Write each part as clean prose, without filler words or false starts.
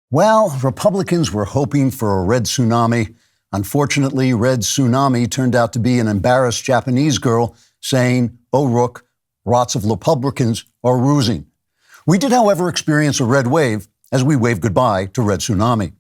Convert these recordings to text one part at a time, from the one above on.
Well, Republicans were hoping for a red tsunami. Unfortunately, red tsunami turned out to be an embarrassed Japanese girl saying, "Oh, Rook, lots of Republicans are rusing." We did, however, experience a red wave as we waved goodbye to red tsunami.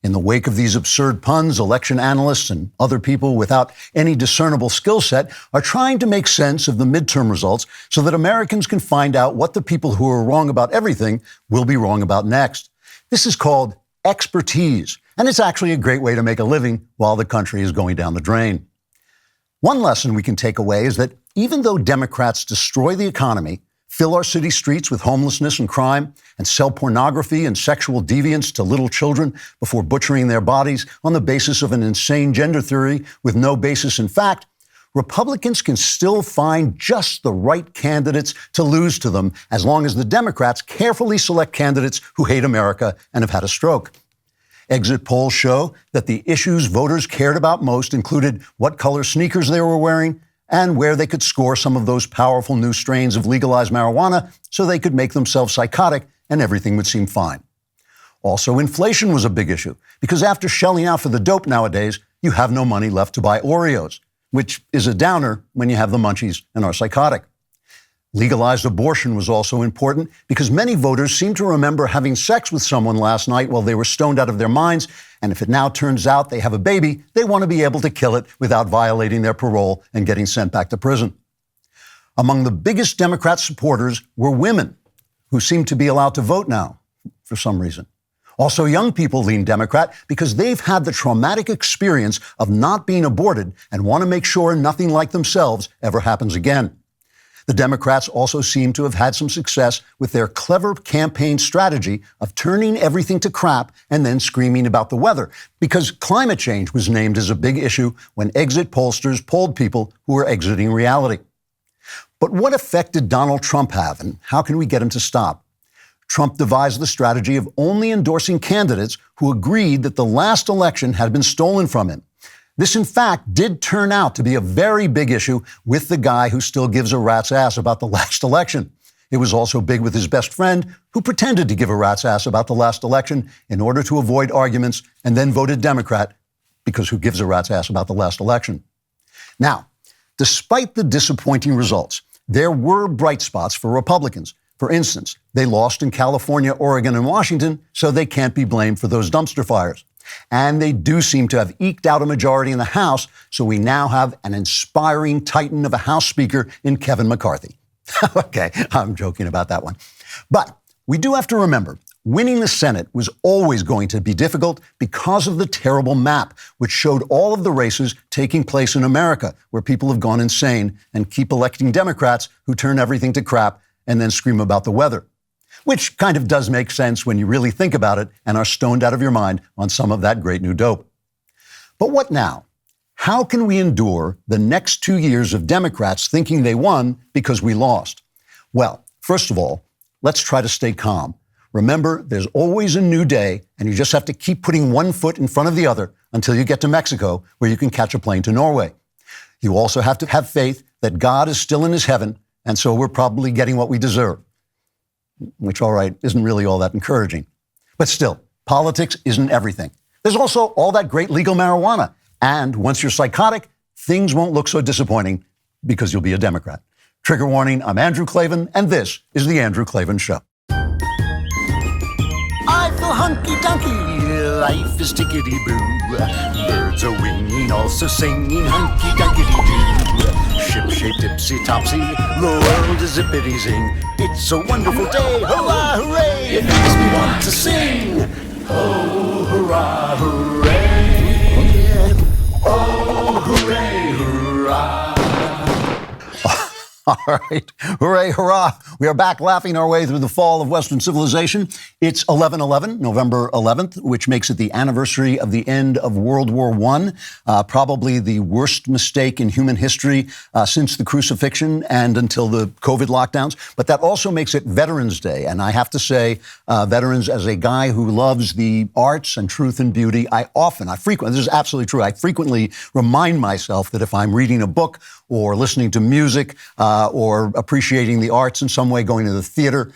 In the wake of these absurd puns, election analysts and other people without any discernible skill set are trying to make sense of the midterm results so that Americans can find out what the people who are wrong about everything will be wrong about next. This is called expertise, and it's actually a great way to make a living while the country is going down the drain. One lesson we can take away is that even though Democrats destroy the economy, fill our city streets with homelessness and crime, and sell pornography and sexual deviance to little children before butchering their bodies on the basis of an insane gender theory with no basis in fact, Republicans can still find just the right candidates to lose to them as long as the Democrats carefully select candidates who hate America and have had a stroke. Exit polls show that the issues voters cared about most included what color sneakers they were wearing and where they could score some of those powerful new strains of legalized marijuana so they could make themselves psychotic and everything would seem fine. Also, inflation was a big issue because after shelling out for the dope nowadays, you have no money left to buy Oreos, which is a downer when you have the munchies and are psychotic. Legalized abortion was also important because many voters seem to remember having sex with someone last night while they were stoned out of their minds, and if it now turns out they have a baby, they want to be able to kill it without violating their parole and getting sent back to prison. Among the biggest Democrat supporters were women, who seem to be allowed to vote now, for some reason. Also, young people lean Democrat because they've had the traumatic experience of not being aborted and want to make sure nothing like themselves ever happens again. The Democrats also seem to have had some success with their clever campaign strategy of turning everything to crap and then screaming about the weather, because climate change was named as a big issue when exit pollsters polled people who were exiting reality. But what effect did Donald Trump have, and how can we get him to stop? Trump devised the strategy of only endorsing candidates who agreed that the last election had been stolen from him. This, in fact, did turn out to be a very big issue with the guy who still gives a rat's ass about the last election. It was also big with his best friend, who pretended to give a rat's ass about the last election in order to avoid arguments and then voted Democrat, because who gives a rat's ass about the last election? Now, despite the disappointing results, there were bright spots for Republicans. For instance, they lost in California, Oregon, and Washington, so they can't be blamed for those dumpster fires. And they do seem to have eked out a majority in the House, so we now have an inspiring titan of a House Speaker in Kevin McCarthy. Okay, I'm joking about that one. But we do have to remember, winning the Senate was always going to be difficult because of the terrible map, which showed all of the races taking place in America, where people have gone insane and keep electing Democrats who turn everything to crap and then scream about the weather, which kind of does make sense when you really think about it and are stoned out of your mind on some of that great new dope. But what now? How can we endure the next 2 years of Democrats thinking they won because we lost? Well, first of all, let's try to stay calm. Remember, there's always a new day, and you just have to keep putting one foot in front of the other until you get to Mexico, where you can catch a plane to Norway. You also have to have faith that God is still in his heaven, and so we're probably getting what we deserve, which, all right, isn't really all that encouraging. But still, politics isn't everything. There's also all that great legal marijuana. And once you're psychotic, things won't look so disappointing because you'll be a Democrat. Trigger warning, I'm Andrew Klavan, and this is The Andrew Klavan Show. I feel hunky-dunky, life is tickety-boo. Birds are winging, also singing hunky-dunky-doo. Ship-shaped, tipsy-topsy, the world is zippity-zing. It's a wonderful day, hurrah, hooray! It makes me want to sing. Oh, hurrah, hooray! Oh, hooray, hurrah! All right. Hooray, hurrah. We are back laughing our way through the fall of Western civilization. It's 11/11, November 11th, which makes it the anniversary of the end of World War I, probably the worst mistake in human history since the crucifixion and until the COVID lockdowns. But that also makes it Veterans Day. And I have to say, veterans, as a guy who loves the arts and truth and beauty, I frequently, this is absolutely true, I frequently remind myself that if I'm reading a book or listening to music or appreciating the arts in some way, going to the theater,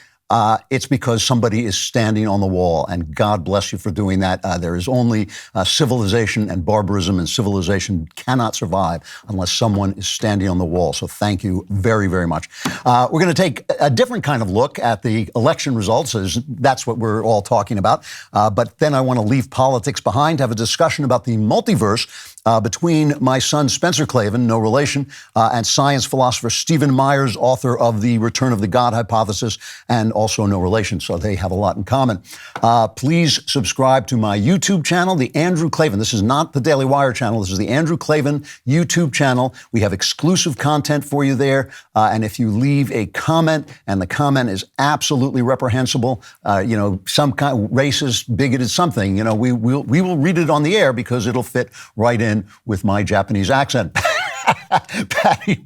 it's because somebody is standing on the wall, and God bless you for doing that. There is only civilization and barbarism, and civilization cannot survive unless someone is standing on the wall. So thank you very, very much. We're going to take a different kind of look at the election results, as that's what we're all talking about. But then I want to leave politics behind, have a discussion about the multiverse between my son Spencer Klavan, no relation, and science philosopher Stephen Meyer, author of The Return of the God Hypothesis, and also no relation, so they have a lot in common. Please subscribe to my YouTube channel, The Andrew Klavan. This is not the DailyWire channel. This is The Andrew Klavan YouTube channel. We have exclusive content for you there, and if you leave a comment, and the comment is absolutely reprehensible, some kind of racist, bigoted something, we will read it on the air because it'll fit right in with my Japanese accent. Patty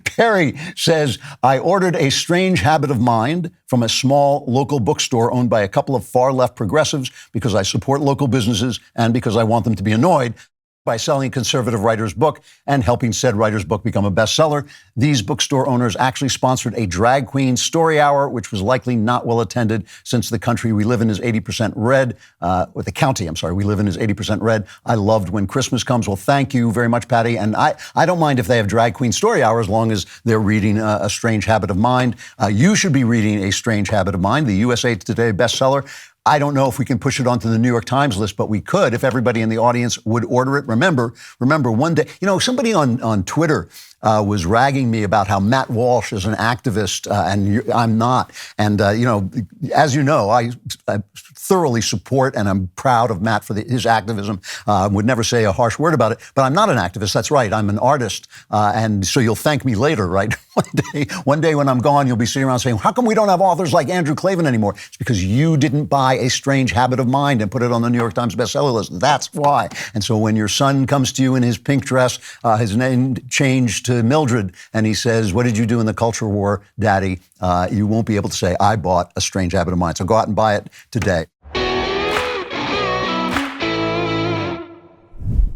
Perry says, I ordered A Strange Habit of Mind from a small local bookstore owned by a couple of far-left progressives because I support local businesses and because I want them to be annoyed by selling a conservative writer's book and helping said writer's book become a bestseller. These bookstore owners actually sponsored a drag queen story hour, which was likely not well attended since the country we live in is 80% red, or the county, we live in is 80% red. I loved When Christmas Comes. Well, thank you very much, Patty. And I don't mind if they have drag queen story hour as long as they're reading A Strange Habit of Mind. You should be reading A Strange Habit of Mind, the USA Today bestseller. I don't know if we can push it onto the New York Times list, but we could if everybody in the audience would order it. Remember one day, somebody on Twitter was ragging me about how Matt Walsh is an activist and I'm not. And, as you know, I thoroughly support and I'm proud of Matt for his activism. Would never say a harsh word about it, but I'm not an activist. That's right. I'm an artist. And so you'll thank me later, right? One day when I'm gone, you'll be sitting around saying, how come we don't have authors like Andrew Klavan anymore? It's because you didn't buy A Strange Habit of Mind and put it on the New York Times bestseller list. That's why. And so when your son comes to you in his pink dress, his name changed to Mildred, and he says, what did you do in the culture war, Daddy? You won't be able to say, I bought A Strange Habit of Mind. So go out and buy it today.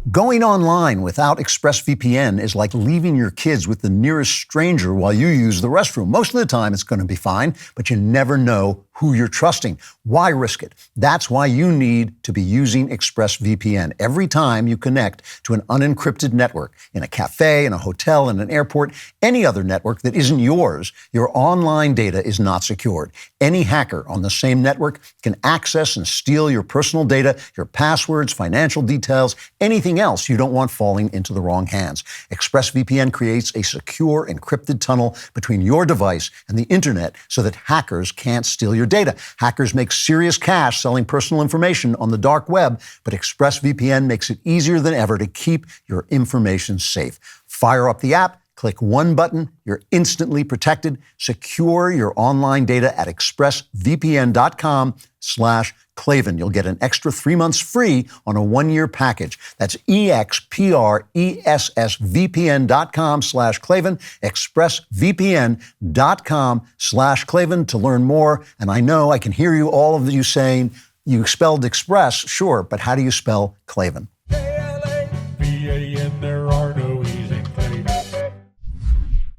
Going online without ExpressVPN is like leaving your kids with the nearest stranger while you use the restroom. Most of the time, it's going to be fine, but you never know who you're trusting. Why risk it? That's why you need to be using ExpressVPN. Every time you connect to an unencrypted network, in a cafe, in a hotel, in an airport, any other network that isn't yours, your online data is not secured. Any hacker on the same network can access and steal your personal data, your passwords, financial details, anything else you don't want falling into the wrong hands. ExpressVPN creates a secure, encrypted tunnel between your device and the internet so that hackers can't steal your data. Hackers make serious cash selling personal information on the dark web, but ExpressVPN makes it easier than ever to keep your information safe. Fire up the app, click one button, you're instantly protected. Secure your online data at expressvpn.com/Klavan. You'll get an extra 3 months free on a 1-year package. That's expressvpn.com/Klavan, expressvpn.com/Klavan to learn more. And I know I can hear you, all of you saying, you spelled Express, sure, but how do you spell Klavan? K-L-A-V-A-N, there are no E's in Klavan.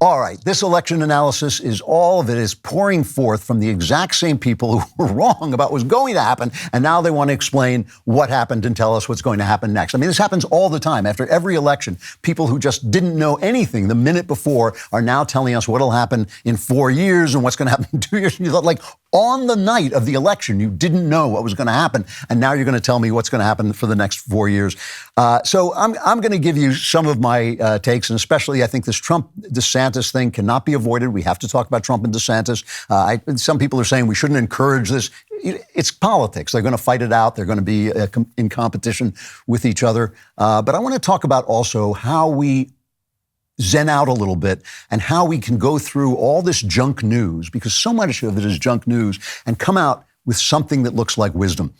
All right, this election analysis is all of it is pouring forth from the exact same people who were wrong about what was going to happen, and now they want to explain what happened and tell us what's going to happen next. I mean, this happens all the time. After every election, people who just didn't know anything the minute before are now telling us what will happen in 4 years and what's going to happen in 2 years. And you thought, like, on the night of the election, you didn't know what was going to happen, and now you're going to tell me what's going to happen for the next 4 years. So I'm going to give you some of my takes, and especially I think this Trump-DeSantis thing cannot be avoided. We have to talk about Trump and DeSantis. Some people are saying we shouldn't encourage this. It's politics. They're going to fight it out. They're going to be in competition with each other. But I want to talk about also how we zen out a little bit and how we can go through all this junk news, because so much of it is junk news, and come out with something that looks like wisdom.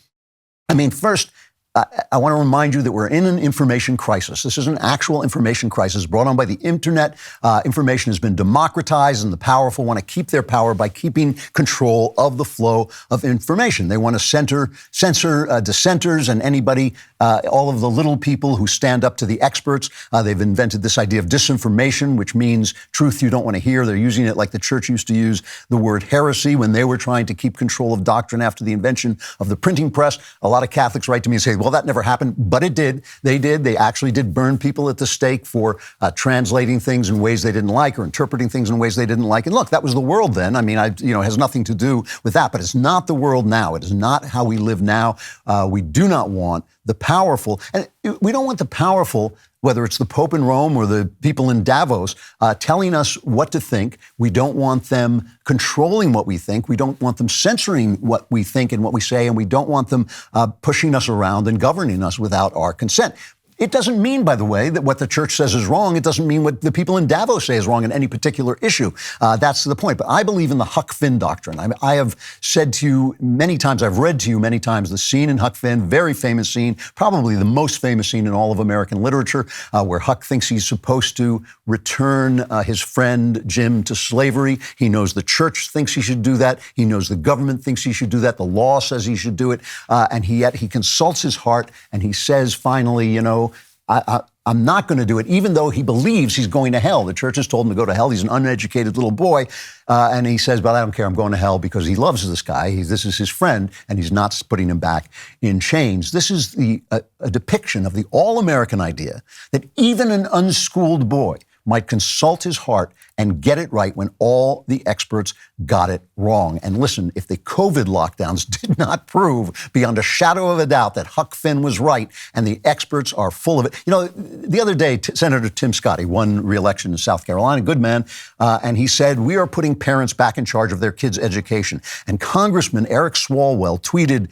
I mean, first, I want to remind you that we're in an information crisis. This is an actual information crisis brought on by the internet. Information has been democratized, and the powerful want to keep their power by keeping control of the flow of information. They want to censor dissenters and anybody, all of the little people who stand up to the experts. They've invented this idea of disinformation, which means truth you don't want to hear. They're using it like the church used to use the word heresy when they were trying to keep control of doctrine after the invention of the printing press. A lot of Catholics write to me and say, well, that never happened, but it did. They did. They actually did burn people at the stake for translating things in ways they didn't like or interpreting things in ways they didn't like. And look, that was the world then. I mean, it has nothing to do with that, but it's not the world now. It is not how we live now. We do not want the powerful, and we don't want the powerful, whether it's the Pope in Rome or the people in Davos, telling us what to think. We don't want them controlling what we think. We don't want them censoring what we think and what we say, and we don't want them pushing us around and governing us without our consent. It doesn't mean, by the way, that what the church says is wrong. It doesn't mean what the people in Davos say is wrong in any particular issue. That's the point. But I believe in the Huck Finn doctrine. I have said to you many times, I've read to you many times, the scene in Huck Finn, very famous scene, probably the most famous scene in all of American literature, where Huck thinks he's supposed to return his friend Jim to slavery. He knows the church thinks he should do that. He knows the government thinks he should do that. The law says he should do it. And yet he consults his heart and he says, finally, I'm not going to do it, even though he believes he's going to hell. The church has told him to go to hell. He's an uneducated little boy. And he says, but I don't care. I'm going to hell because he loves this guy. This is his friend, and he's not putting him back in chains. This is a depiction of the all-American idea that even an unschooled boy might consult his heart and get it right when all the experts got it wrong. And listen, if the COVID lockdowns did not prove beyond a shadow of a doubt that Huck Finn was right and the experts are full of it. The other day, Senator Tim Scott, he won re-election in South Carolina, good man, and he said, we are putting parents back in charge of their kids' education. And Congressman Eric Swalwell tweeted,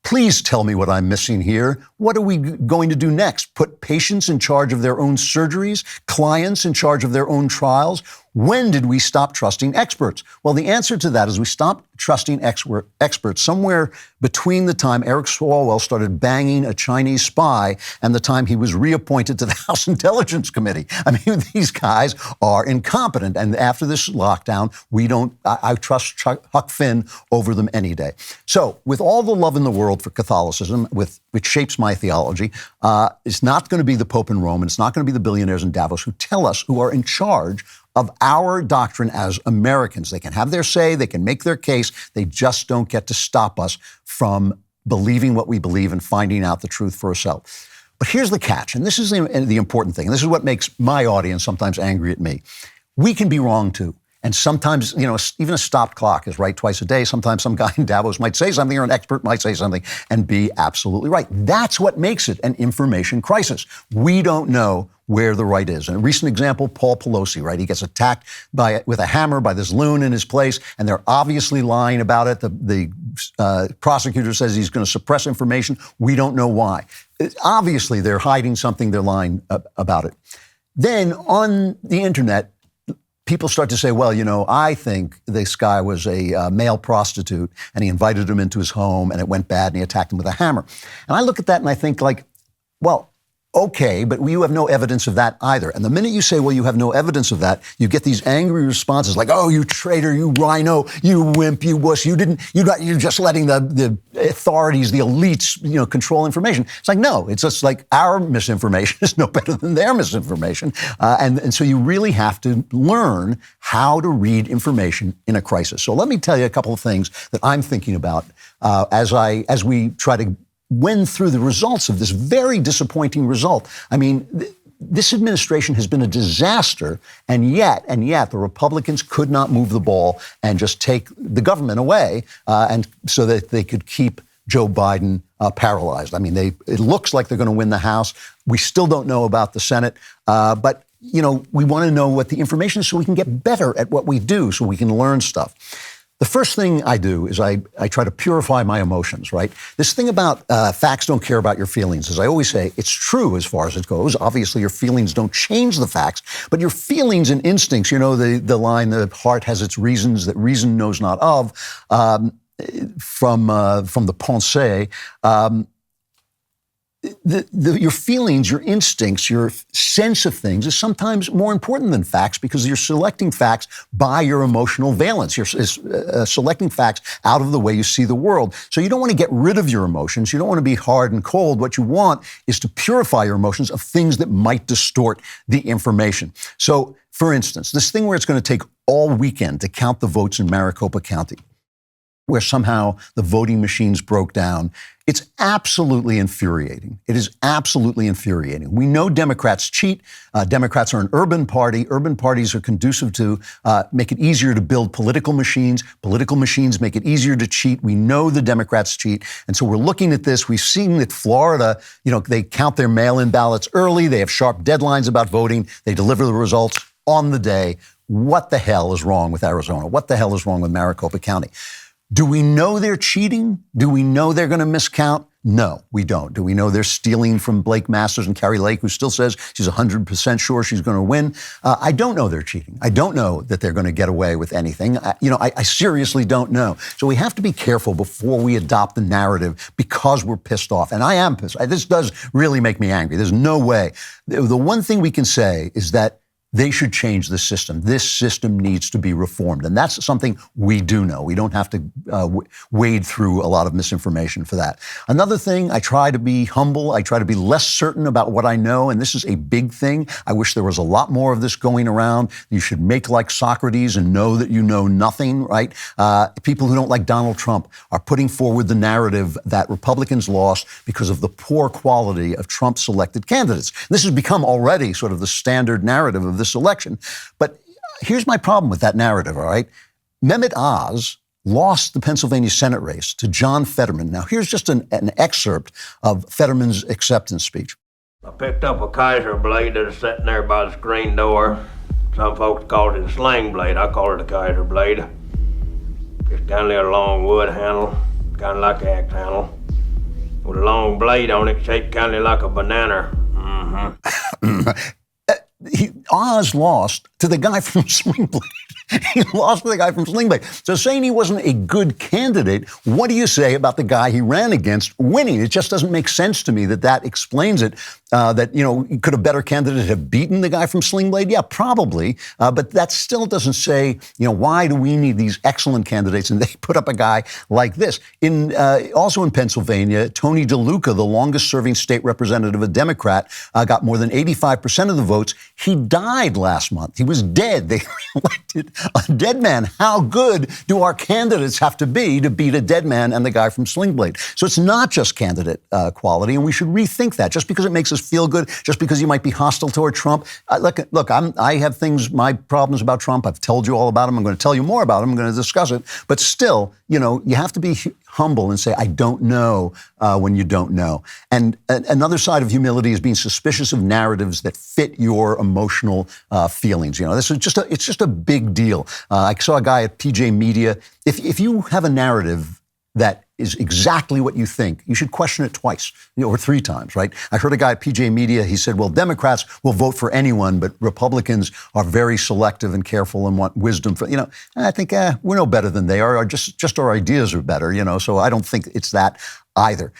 please tell me what I'm missing here. What are we going to do next? Put patients in charge of their own surgeries, clients in charge of their own trials? When did we stop trusting experts? Well, the answer to that is we stopped trusting experts somewhere between the time Eric Swalwell started banging a Chinese spy and the time he was reappointed to the House Intelligence Committee. I mean, these guys are incompetent. And after this lockdown, I trust Huck Finn over them any day. So with all the love in the world for Catholicism, which shapes my theology, it's not going to be the Pope in Rome, and it's not going to be the billionaires in Davos who are in charge of our doctrine as Americans. They can have their say, they can make their case, they just don't get to stop us from believing what we believe and finding out the truth for ourselves. But here's the catch, and this is the important thing, and this is what makes my audience sometimes angry at me. We can be wrong too. And sometimes, even a stopped clock is right twice a day. Sometimes some guy in Davos might say something or an expert might say something and be absolutely right. That's what makes it an information crisis. We don't know where the right is. And a recent example, Paul Pelosi, right? He gets attacked with a hammer by this loon in his place, and they're obviously lying about it. The prosecutor says he's going to suppress information. We don't know why. Obviously, they're hiding something. They're lying about it. Then on the internet, people start to say, well, I think this guy was a male prostitute and he invited him into his home and it went bad and he attacked him with a hammer. And I look at that and I think well, okay, but you have no evidence of that either. And the minute you say, well, you have no evidence of that, you get these angry responses like, oh, you traitor, you rhino, you wimp, you wuss, you're just letting the authorities, the elites, control information. It's like, no, it's just like our misinformation is no better than their misinformation. And so you really have to learn how to read information in a crisis. So let me tell you a couple of things that I'm thinking about as we try to went through the results of this very disappointing result. I mean, this administration has been a disaster, and yet the Republicans could not move the ball and just take the government away, and so that they could keep Joe Biden paralyzed. I mean, it looks like they're going to win the House. We still don't know about the Senate, but we want to know what the information is so we can get better at what we do, so we can learn stuff. The first thing I do is I try to purify my emotions, right? This thing about facts don't care about your feelings, as I always say, it's true as far as it goes. Obviously, your feelings don't change the facts, but your feelings and instincts, the line, the heart has its reasons that reason knows not of, from the Pensée, your feelings, your instincts, your sense of things is sometimes more important than facts because you're selecting facts by your emotional valence. You're selecting facts out of the way you see the world. So you don't want to get rid of your emotions. You don't want to be hard and cold. What you want is to purify your emotions of things that might distort the information. So, for instance, this thing where it's going to take all weekend to count the votes in Maricopa County, where somehow the voting machines broke down. It's absolutely infuriating. It is absolutely infuriating. We know Democrats cheat. Democrats are an urban party. Urban parties are conducive to make it easier to build political machines. Political machines make it easier to cheat. We know the Democrats cheat. And so we're looking at this. We've seen that Florida, they count their mail-in ballots early. They have sharp deadlines about voting. They deliver the results on the day. What the hell is wrong with Arizona? What the hell is wrong with Maricopa County? Do we know they're cheating? Do we know they're going to miscount? No, we don't. Do we know they're stealing from Blake Masters and Carrie Lake, who still says she's 100% sure she's going to win? I don't know they're cheating. I don't know that they're going to get away with anything. I seriously don't know. So we have to be careful before we adopt the narrative because we're pissed off. And I am pissed. This does really make me angry. There's no way. The one thing we can say is that they should change the system. This system needs to be reformed. And that's something we do know. We don't have to wade through a lot of misinformation for that. Another thing, I try to be humble. I try to be less certain about what I know. And this is a big thing. I wish there was a lot more of this going around. You should make like Socrates and know that you know nothing, right? People who don't like Donald Trump are putting forward the narrative that Republicans lost because of the poor quality of Trump-selected candidates. This has become already sort of the standard narrative of this election. But here's my problem with that narrative, all right? Mehmet Oz lost the Pennsylvania Senate race to John Fetterman. Now, here's just an excerpt of Fetterman's acceptance speech. I picked up a Kaiser blade that was sitting there by the screen door. Some folks call it a sling blade. I call it a Kaiser blade. Just kind of a long wood handle, kind of like an axe handle, with a long blade on it, shaped kind of like a banana. Oz lost to the guy from Sling Blade. He lost to the guy from Sling Blade. So saying he wasn't a good candidate, what do you say about the guy he ran against winning? It just doesn't make sense to me that explains it. Could a better candidate have beaten the guy from Sling Blade? Yeah, probably. But that still doesn't say, why do we need these excellent candidates? And they put up a guy like this. Also in Pennsylvania, Tony DeLuca, the longest serving state representative, a Democrat, got more than 85% of the votes. He died last month. He was dead. They elected a dead man. How good do our candidates have to be to beat a dead man and the guy from Sling Blade? So it's not just candidate quality, and we should rethink that. Just because it makes us feel good, just because you might be hostile toward Trump. Look, I have my problems about Trump. I've told you all about him. I'm going to tell you more about him. I'm going to discuss it. But still, you have to be humble and say, I don't know when you don't know. And another side of humility is being suspicious of narratives that fit your emotional feelings. This is it's just a big deal. I saw a guy at PJ Media. If you have a narrative that is exactly what you think, you should question it twice or three times, right? I heard a guy at PJ Media, he said, well, Democrats will vote for anyone, but Republicans are very selective and careful and want wisdom. I think we're no better than they are. Just our ideas are better, so I don't think it's that either.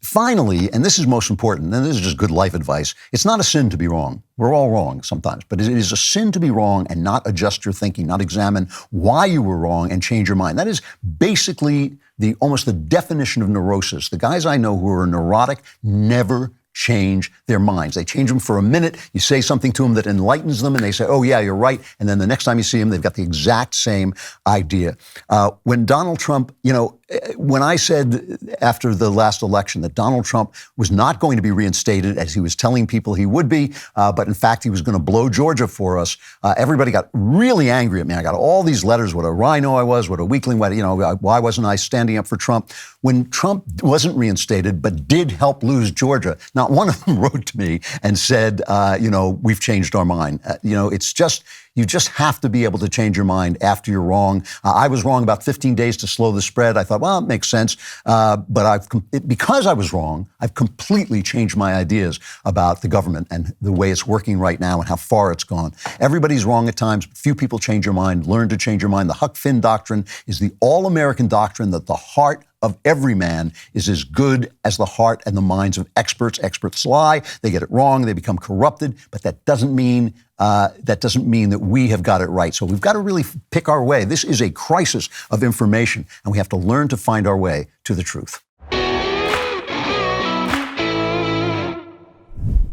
Finally, and this is most important, and this is just good life advice, it's not a sin to be wrong. We're all wrong sometimes, but it is a sin to be wrong and not adjust your thinking, not examine why you were wrong and change your mind. That is basically almost the definition of neurosis. The guys I know who are neurotic never change their minds. They change them for a minute. You say something to them that enlightens them, and they say, oh, yeah, you're right. And then the next time you see them, they've got the exact same idea. When Donald Trump, when I said after the last election that Donald Trump was not going to be reinstated, as he was telling people he would be, but in fact, he was going to blow Georgia for us, everybody got really angry at me. I got all these letters, what a rhino I was, what a weakling, why wasn't I standing up for Trump? When Trump wasn't reinstated, but did help lose Georgia, not one of them wrote to me and said, we've changed our mind. It's just, you just have to be able to change your mind after you're wrong. I was wrong about 15 days to slow the spread. I thought, well, it makes sense. But because I was wrong, I've completely changed my ideas about the government and the way it's working right now and how far it's gone. Everybody's wrong at times. Few people change your mind. Learn to change your mind. The Huck Finn doctrine is the all-American doctrine that the heart of every man is as good as the heart and the minds of experts. Experts lie, they get it wrong, they become corrupted, but that doesn't mean that we have got it right. So we've got to really pick our way. This is a crisis of information, and we have to learn to find our way to the truth.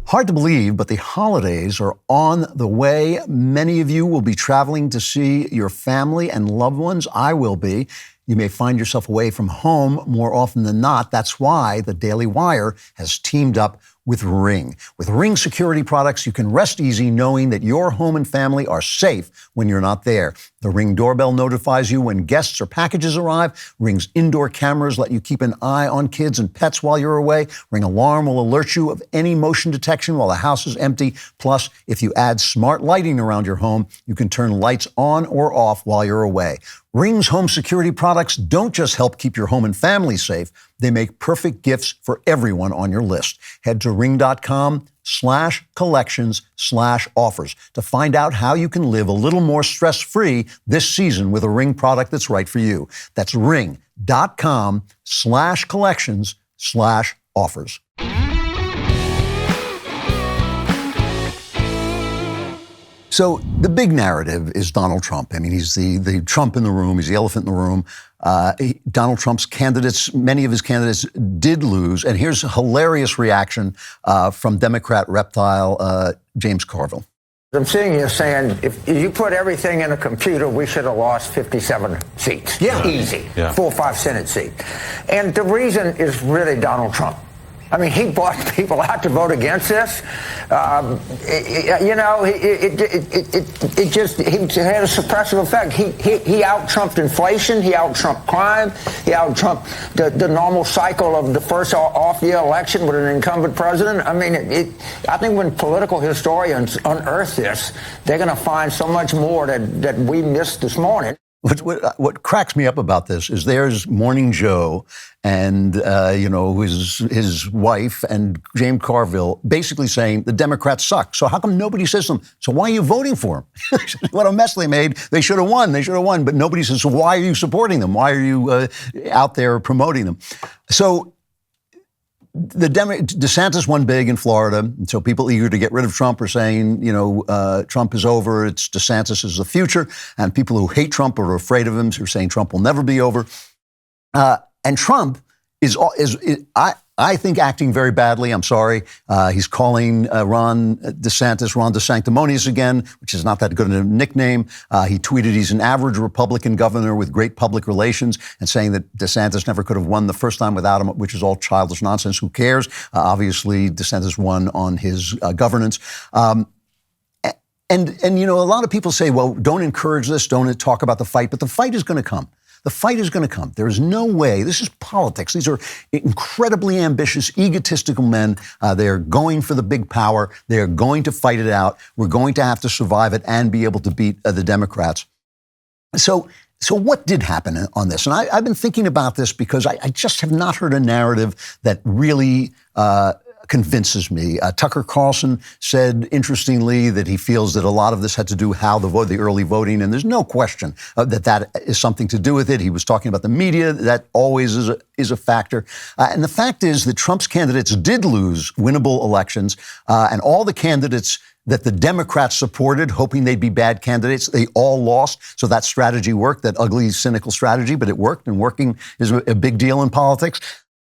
Hard to believe, but the holidays are on the way. Many of you will be traveling to see your family and loved ones. I will be. You may find yourself away from home more often than not. That's why the DailyWire has teamed up with Ring. With Ring security products, you can rest easy knowing that your home and family are safe when you're not there. The Ring doorbell notifies you when guests or packages arrive. Ring's indoor cameras let you keep an eye on kids and pets while you're away. Ring Alarm will alert you of any motion detection while the house is empty. Plus, if you add smart lighting around your home, you can turn lights on or off while you're away. Ring's home security products don't just help keep your home and family safe, they make perfect gifts for everyone on your list. Head to ring.com/collections/offers to find out how you can live a little more stress-free this season with a Ring product that's right for you. That's ring.com/collections/offers. So the big narrative is Donald Trump. I mean, he's the Trump in the room. He's the elephant in the room. Donald Trump's candidates, many of his candidates did lose. And here's a hilarious reaction from Democrat reptile James Carville. I'm seeing you saying, if you put everything in a computer, we should have lost 57 seats. Yeah. Easy. Yeah. 4 or 5 Senate seats. And the reason is really Donald Trump. I mean, he bought people out to vote against this. He had a suppressive effect. He out-Trumped inflation. He out-Trumped crime. He out-Trumped the normal cycle of the first off-year election with an incumbent president. I mean, I think when political historians unearth this, they're going to find so much more that we missed this morning. What cracks me up about this is there's Morning Joe and, his wife and James Carville basically saying the Democrats suck. So how come nobody says to them, so why are you voting for them? What a mess they made. They should have won. But nobody says, so why are you supporting them? Why are you out there promoting them? So DeSantis won big in Florida, and so people eager to get rid of Trump are saying, Trump is over, it's DeSantis is the future, and people who hate Trump or are afraid of him are saying Trump will never be over. And Trump is I think, acting very badly. I'm sorry. He's calling Ron DeSanctimonious again, which is not that good a nickname. He tweeted he's an average Republican governor with great public relations and saying that DeSantis never could have won the first time without him, which is all childish nonsense. Who cares? Obviously, DeSantis won on his governance. And a lot of people say, well, don't encourage this, don't talk about the fight, but the fight is going to come. The fight is going to come. There is no way. This is politics. These are incredibly ambitious, egotistical men. They are going for the big power. They are going to fight it out. We're going to have to survive it and be able to beat the Democrats. So what did happen on this? And I've been thinking about this because I just have not heard a narrative that really convinces me. Tucker Carlson said, interestingly, that he feels that a lot of this had to do with how the early voting, and there's no question that is something to do with it. He was talking about the media. That always is a factor. And the fact is that Trump's candidates did lose winnable elections, and all the candidates that the Democrats supported, hoping they'd be bad candidates, they all lost. So that strategy worked, that ugly, cynical strategy, but it worked, and working is a big deal in politics.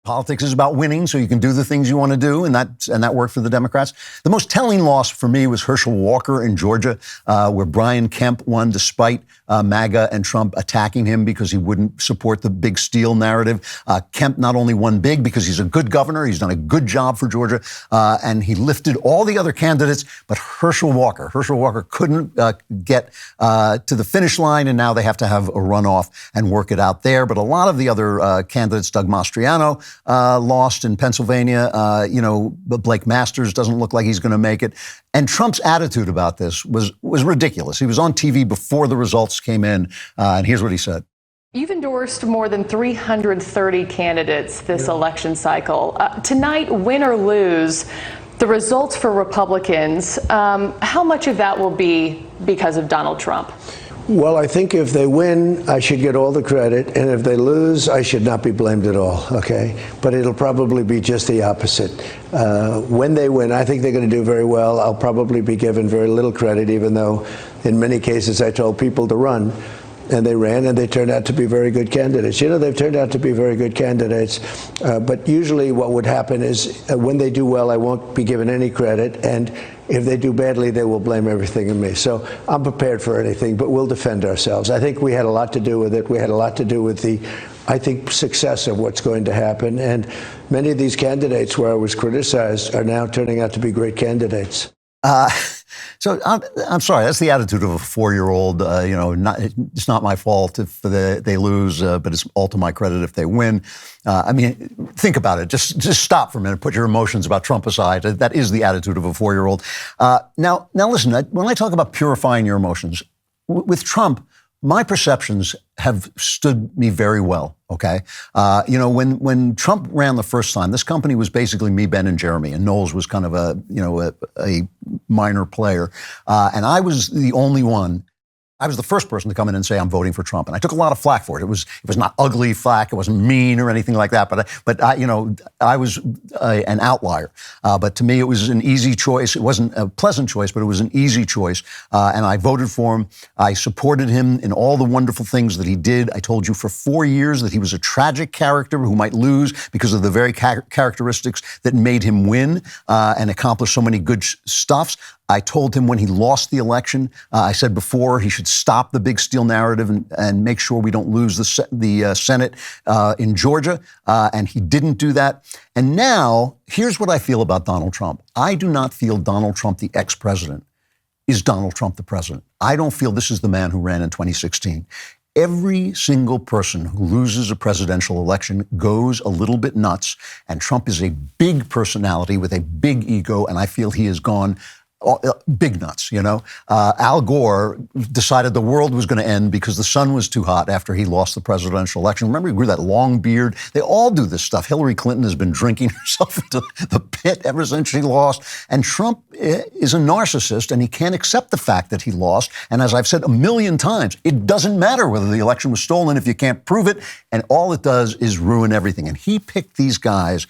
Politics is about winning, so you can do the things you want to do, and that worked for the Democrats. The most telling loss for me was Herschel Walker in Georgia, where Brian Kemp won despite MAGA and Trump attacking him because he wouldn't support the big steal narrative. Kemp not only won big because he's a good governor, he's done a good job for Georgia, and he lifted all the other candidates, but Herschel Walker couldn't get to the finish line, and now they have to have a runoff and work it out there. But a lot of the other candidates, Doug Mastriano, lost in Pennsylvania. Blake Masters doesn't look like he's going to make it. And Trump's attitude about this was ridiculous. He was on TV before the results came in, and here's what he said. You've endorsed more than 330 candidates this election cycle. Tonight, win or lose, the results for Republicans, how much of that will be because of Donald Trump? Well, I think if they win, I should get all the credit, and if they lose, I should not be blamed at all, okay? But it'll probably be just the opposite. When they win, I think they're going to do very well. I'll probably be given very little credit, even though in many cases I told people to run, and they ran, and they turned out to be very good candidates. You know, they've turned out to be very good candidates, but usually what would happen is when they do well, I won't be given any credit, and if they do badly, they will blame everything on me. So I'm prepared for anything, but we'll defend ourselves. I think we had a lot to do with it. We had a lot to do with the, I think, success of what's going to happen. And many of these candidates where I was criticized are now turning out to be great candidates. So I'm sorry, that's the attitude of a 4-year-old. It's not my fault if they lose, but it's all to my credit if they win. I mean, think about it. Just stop for a minute. Put your emotions about Trump aside. That is the attitude of a 4-year-old. Now listen. When I talk about purifying your emotions, with Trump, my perceptions have stood me very well, okay? When Trump ran the first time, this company was basically me, Ben, and Jeremy, and Knowles was kind of a minor player. And I was the only one. I was the first person to come in and say I'm voting for Trump, and I took a lot of flack for it. It was not ugly flack, it wasn't mean or anything like that. But I was an outlier. But to me, it was an easy choice. It wasn't a pleasant choice, but it was an easy choice. And I voted for him. I supported him in all the wonderful things that he did. I told you for 4 years that he was a tragic character who might lose because of the very characteristics that made him win and accomplish so many good stuffs. I told him when he lost the election, I said before he should stop the big steal narrative and make sure we don't lose the Senate in Georgia, and he didn't do that. And now, here's what I feel about Donald Trump. I do not feel Donald Trump, the ex-president, is Donald Trump the president. I don't feel this is the man who ran in 2016. Every single person who loses a presidential election goes a little bit nuts, and Trump is a big personality with a big ego, and I feel he has gone big nuts, Al Gore decided the world was going to end because the sun was too hot after he lost the presidential election. Remember, he grew that long beard. They all do this stuff. Hillary Clinton has been drinking herself into the pit ever since she lost. And Trump is a narcissist, and he can't accept the fact that he lost. And as I've said a million times, it doesn't matter whether the election was stolen if you can't prove it. And all it does is ruin everything. And he picked these guys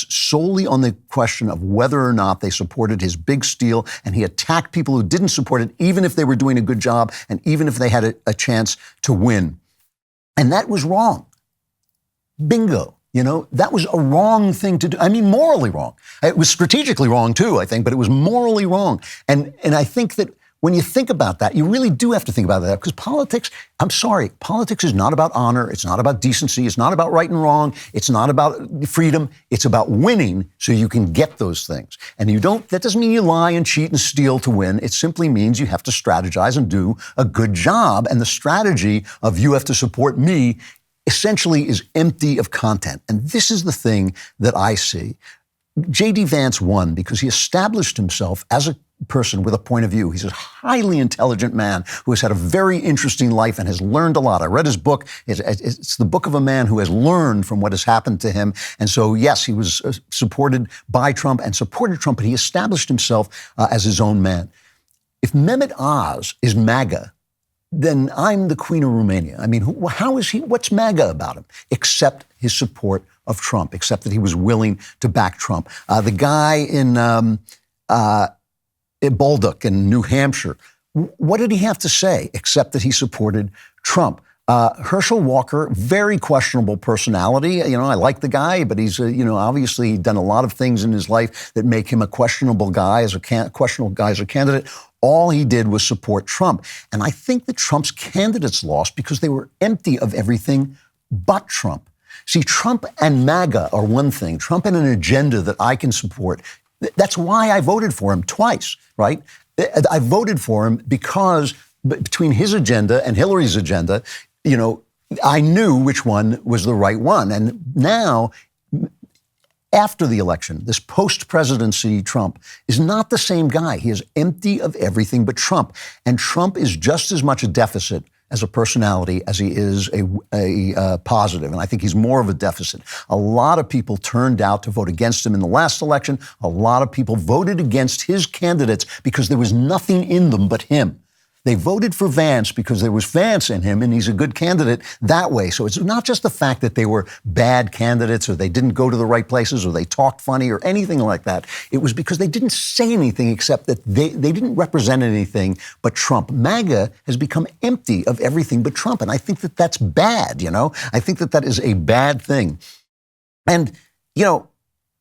solely on the question of whether or not they supported his big steal, and he attacked people who didn't support it, even if they were doing a good job and even if they had a chance to win. And that was wrong. Bingo. That was a wrong thing to do. I mean, morally wrong. It was strategically wrong too, I think, but it was morally wrong. And I think that when you think about that, you really do have to think about that, because politics is not about honor. It's not about decency. It's not about right and wrong. It's not about freedom. It's about winning so you can get those things. And that doesn't mean you lie and cheat and steal to win. It simply means you have to strategize and do a good job. And the strategy of you have to support me essentially is empty of content. And this is the thing that I see. J.D. Vance won because he established himself as a person with a point of view. He's a highly intelligent man who has had a very interesting life and has learned a lot. I read his book. It's the book of a man who has learned from what has happened to him. And so, yes, he was supported by Trump and supported Trump, but he established himself as his own man. If Mehmet Oz is MAGA, then I'm the Queen of Romania. I mean, how is he? What's MAGA about him? Except his support of Trump, except that he was willing to back Trump. The guy in Baldock in New Hampshire, what did he have to say except that he supported Trump? Herschel Walker, very questionable personality. I like the guy, but he's, obviously done a lot of things in his life that make him a questionable guy as a candidate. All he did was support Trump. And I think that Trump's candidates lost because they were empty of everything but Trump. See, Trump and MAGA are one thing. Trump and an agenda that I can support. That's why I voted for him twice, right? I voted for him because between his agenda and Hillary's agenda, I knew which one was the right one. And now, after the election, this post-presidency Trump is not the same guy. He is empty of everything but Trump. And Trump is just as much a deficit as a personality as he is a positive. And I think he's more of a deficit. A lot of people turned out to vote against him in the last election. A lot of people voted against his candidates because there was nothing in them but him. They voted for Vance because there was Vance in him, and he's a good candidate that way. So it's not just the fact that they were bad candidates or they didn't go to the right places or they talked funny or anything like that. It was because they didn't say anything except that they didn't represent anything but Trump. MAGA has become empty of everything but Trump, and I think that that's bad, you know? I think that that is a bad thing. And, you know,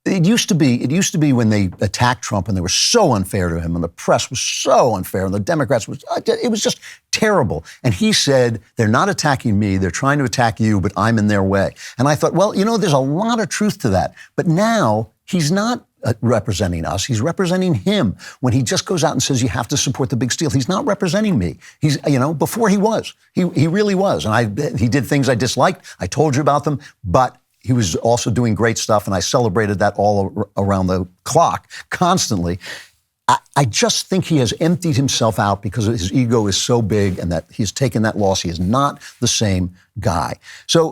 it used to be when they attacked Trump and they were so unfair to him and the press was so unfair and the Democrats it was just terrible. And he said, they're not attacking me, they're trying to attack you, but I'm in their way. And I thought, well, you know, there's a lot of truth to that. But now he's not representing us. He's representing him when he just goes out and says, you have to support the big steal. He's not representing me. He's, you know, before he was. He really was. And he did things I disliked. I told you about them, but he was also doing great stuff, and I celebrated that all around the clock, constantly. I just think he has emptied himself out because his ego is so big and that he's taken that loss. He is not the same guy. So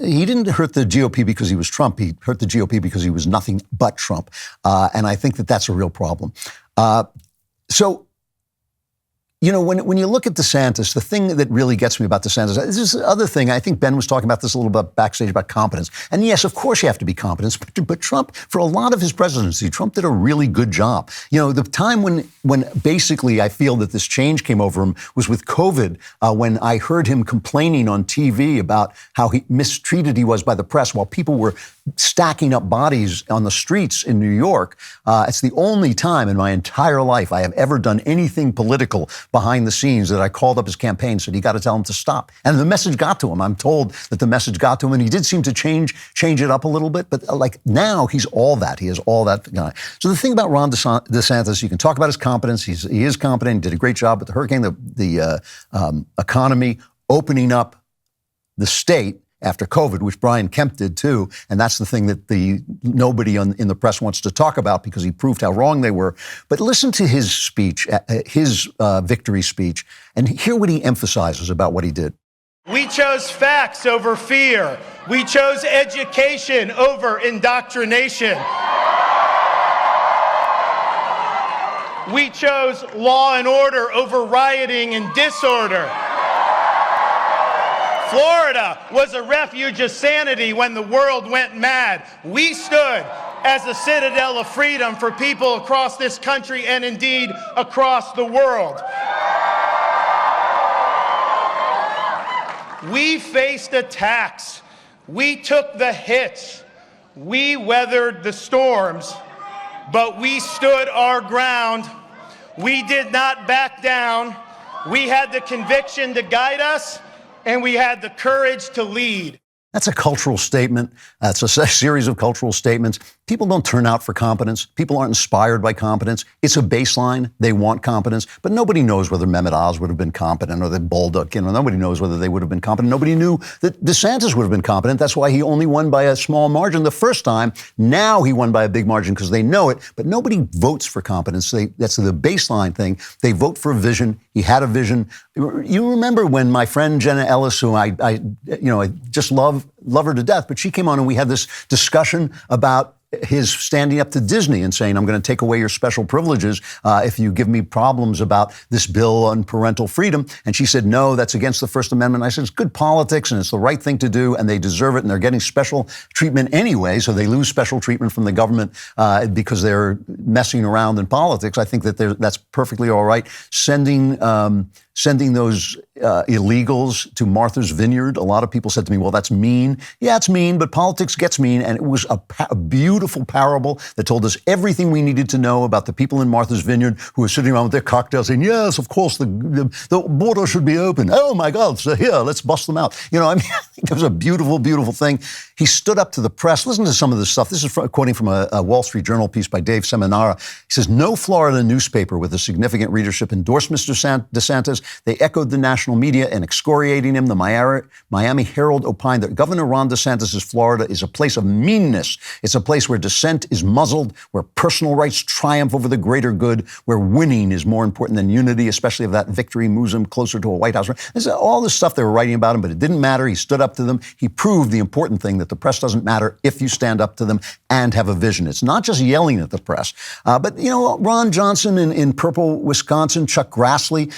he didn't hurt the GOP because he was Trump. He hurt the GOP because he was nothing but Trump. And I think that that's a real problem. So, you know, when you look at DeSantis, the thing that really gets me about DeSantis, this is the other thing, I think Ben was talking about this a little bit backstage about competence. And yes, of course you have to be competent, but Trump, for a lot of his presidency, Trump did a really good job. You know, the time when basically I feel that this change came over him was with COVID, when I heard him complaining on TV about how mistreated he was by the press while people were stacking up bodies on the streets in New York. It's the only time in my entire life I have ever done anything political behind the scenes that I called up his campaign and said, you got to tell him to stop. And the message got to him. I'm told that the message got to him, and he did seem to change it up a little bit. But like now he's all that. He is all that guy. So the thing about Ron DeSantis, you can talk about his competence. He is competent. He did a great job with the hurricane, the economy, opening up the state after COVID, which Brian Kemp did too. And that's the thing that nobody in the press wants to talk about because he proved how wrong they were. But listen to his speech, his victory speech, and hear what he emphasizes about what he did. We chose facts over fear. We chose education over indoctrination. We chose law and order over rioting and disorder. Florida was a refuge of sanity when the world went mad. We stood as a citadel of freedom for people across this country and indeed across the world. We faced attacks. We took the hits. We weathered the storms, but we stood our ground. We did not back down. We had the conviction to guide us, and we had the courage to lead. That's a cultural statement. It's a series of cultural statements. People don't turn out for competence. People aren't inspired by competence. It's a baseline. They want competence. But nobody knows whether Mehmet Oz would have been competent or that Bolduc, nobody knows whether they would have been competent. Nobody knew that DeSantis would have been competent. That's why he only won by a small margin the first time. Now he won by a big margin because they know it. But nobody votes for competence. That's the baseline thing. They vote for a vision. He had a vision. You remember when my friend Jenna Ellis, who I just love her to death, but she came on and we had this discussion about his standing up to Disney and saying, I'm going to take away your special privileges if you give me problems about this bill on parental freedom. And she said, no, that's against the First Amendment. I said, it's good politics and it's the right thing to do and they deserve it and they're getting special treatment anyway, so they lose special treatment from the government because they're messing around in politics. I think that that's perfectly all right. Sending those illegals to Martha's Vineyard. A lot of people said to me, well, that's mean. Yeah, it's mean, but politics gets mean. And it was a beautiful parable that told us everything we needed to know about the people in Martha's Vineyard who were sitting around with their cocktails saying, yes, of course, the border should be open. Oh, my God, so here, let's bust them out. I think it was a beautiful, beautiful thing. He stood up to the press. Listen to some of this stuff. This is quoting from a Wall Street Journal piece by Dave Seminara. He says, no Florida newspaper with a significant readership endorsed Mr. DeSantis. They echoed the national media in excoriating him. The Miami Herald opined that Governor Ron DeSantis' Florida is a place of meanness. It's a place where dissent is muzzled, where personal rights triumph over the greater good, where winning is more important than unity, especially if that victory moves him closer to a White House. There's all this stuff they were writing about him, but it didn't matter. He stood up to them. He proved the important thing, that the press doesn't matter if you stand up to them and have a vision. It's not just yelling at the press. But Ron Johnson in Purple, Wisconsin, Chuck Grassley,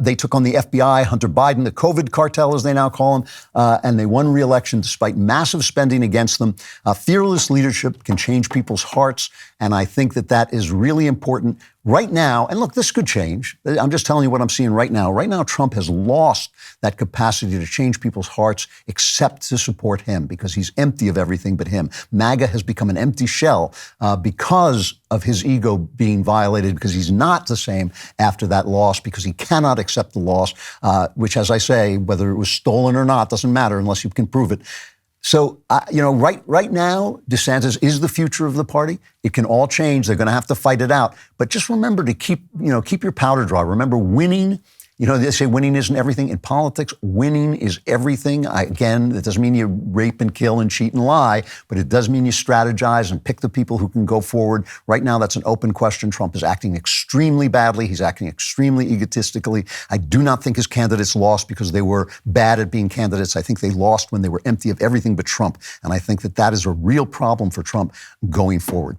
They took on the FBI, Hunter Biden, the COVID cartel, as they now call him, and they won re-election despite massive spending against them. Fearless leadership can change people's hearts, and I think that that is really important right now. And look, this could change. I'm just telling you what I'm seeing right now. Right now, Trump has lost that capacity to change people's hearts except to support him because he's empty of everything but him. MAGA has become an empty shell because of his ego being violated, because he's not the same after that loss, because he cannot accept the loss, which, as I say, whether it was stolen or not, doesn't matter unless you can prove it. So, right now, DeSantis is the future of the party. It can all change. They're going to have to fight it out. But just remember to keep your powder dry. Remember, winning. They say winning isn't everything. In politics, winning is everything. Again, that doesn't mean you rape and kill and cheat and lie, but it does mean you strategize and pick the people who can go forward. Right now, that's an open question. Trump is acting extremely badly. He's acting extremely egotistically. I do not think his candidates lost because they were bad at being candidates. I think they lost when they were empty of everything but Trump. And I think that that is a real problem for Trump going forward.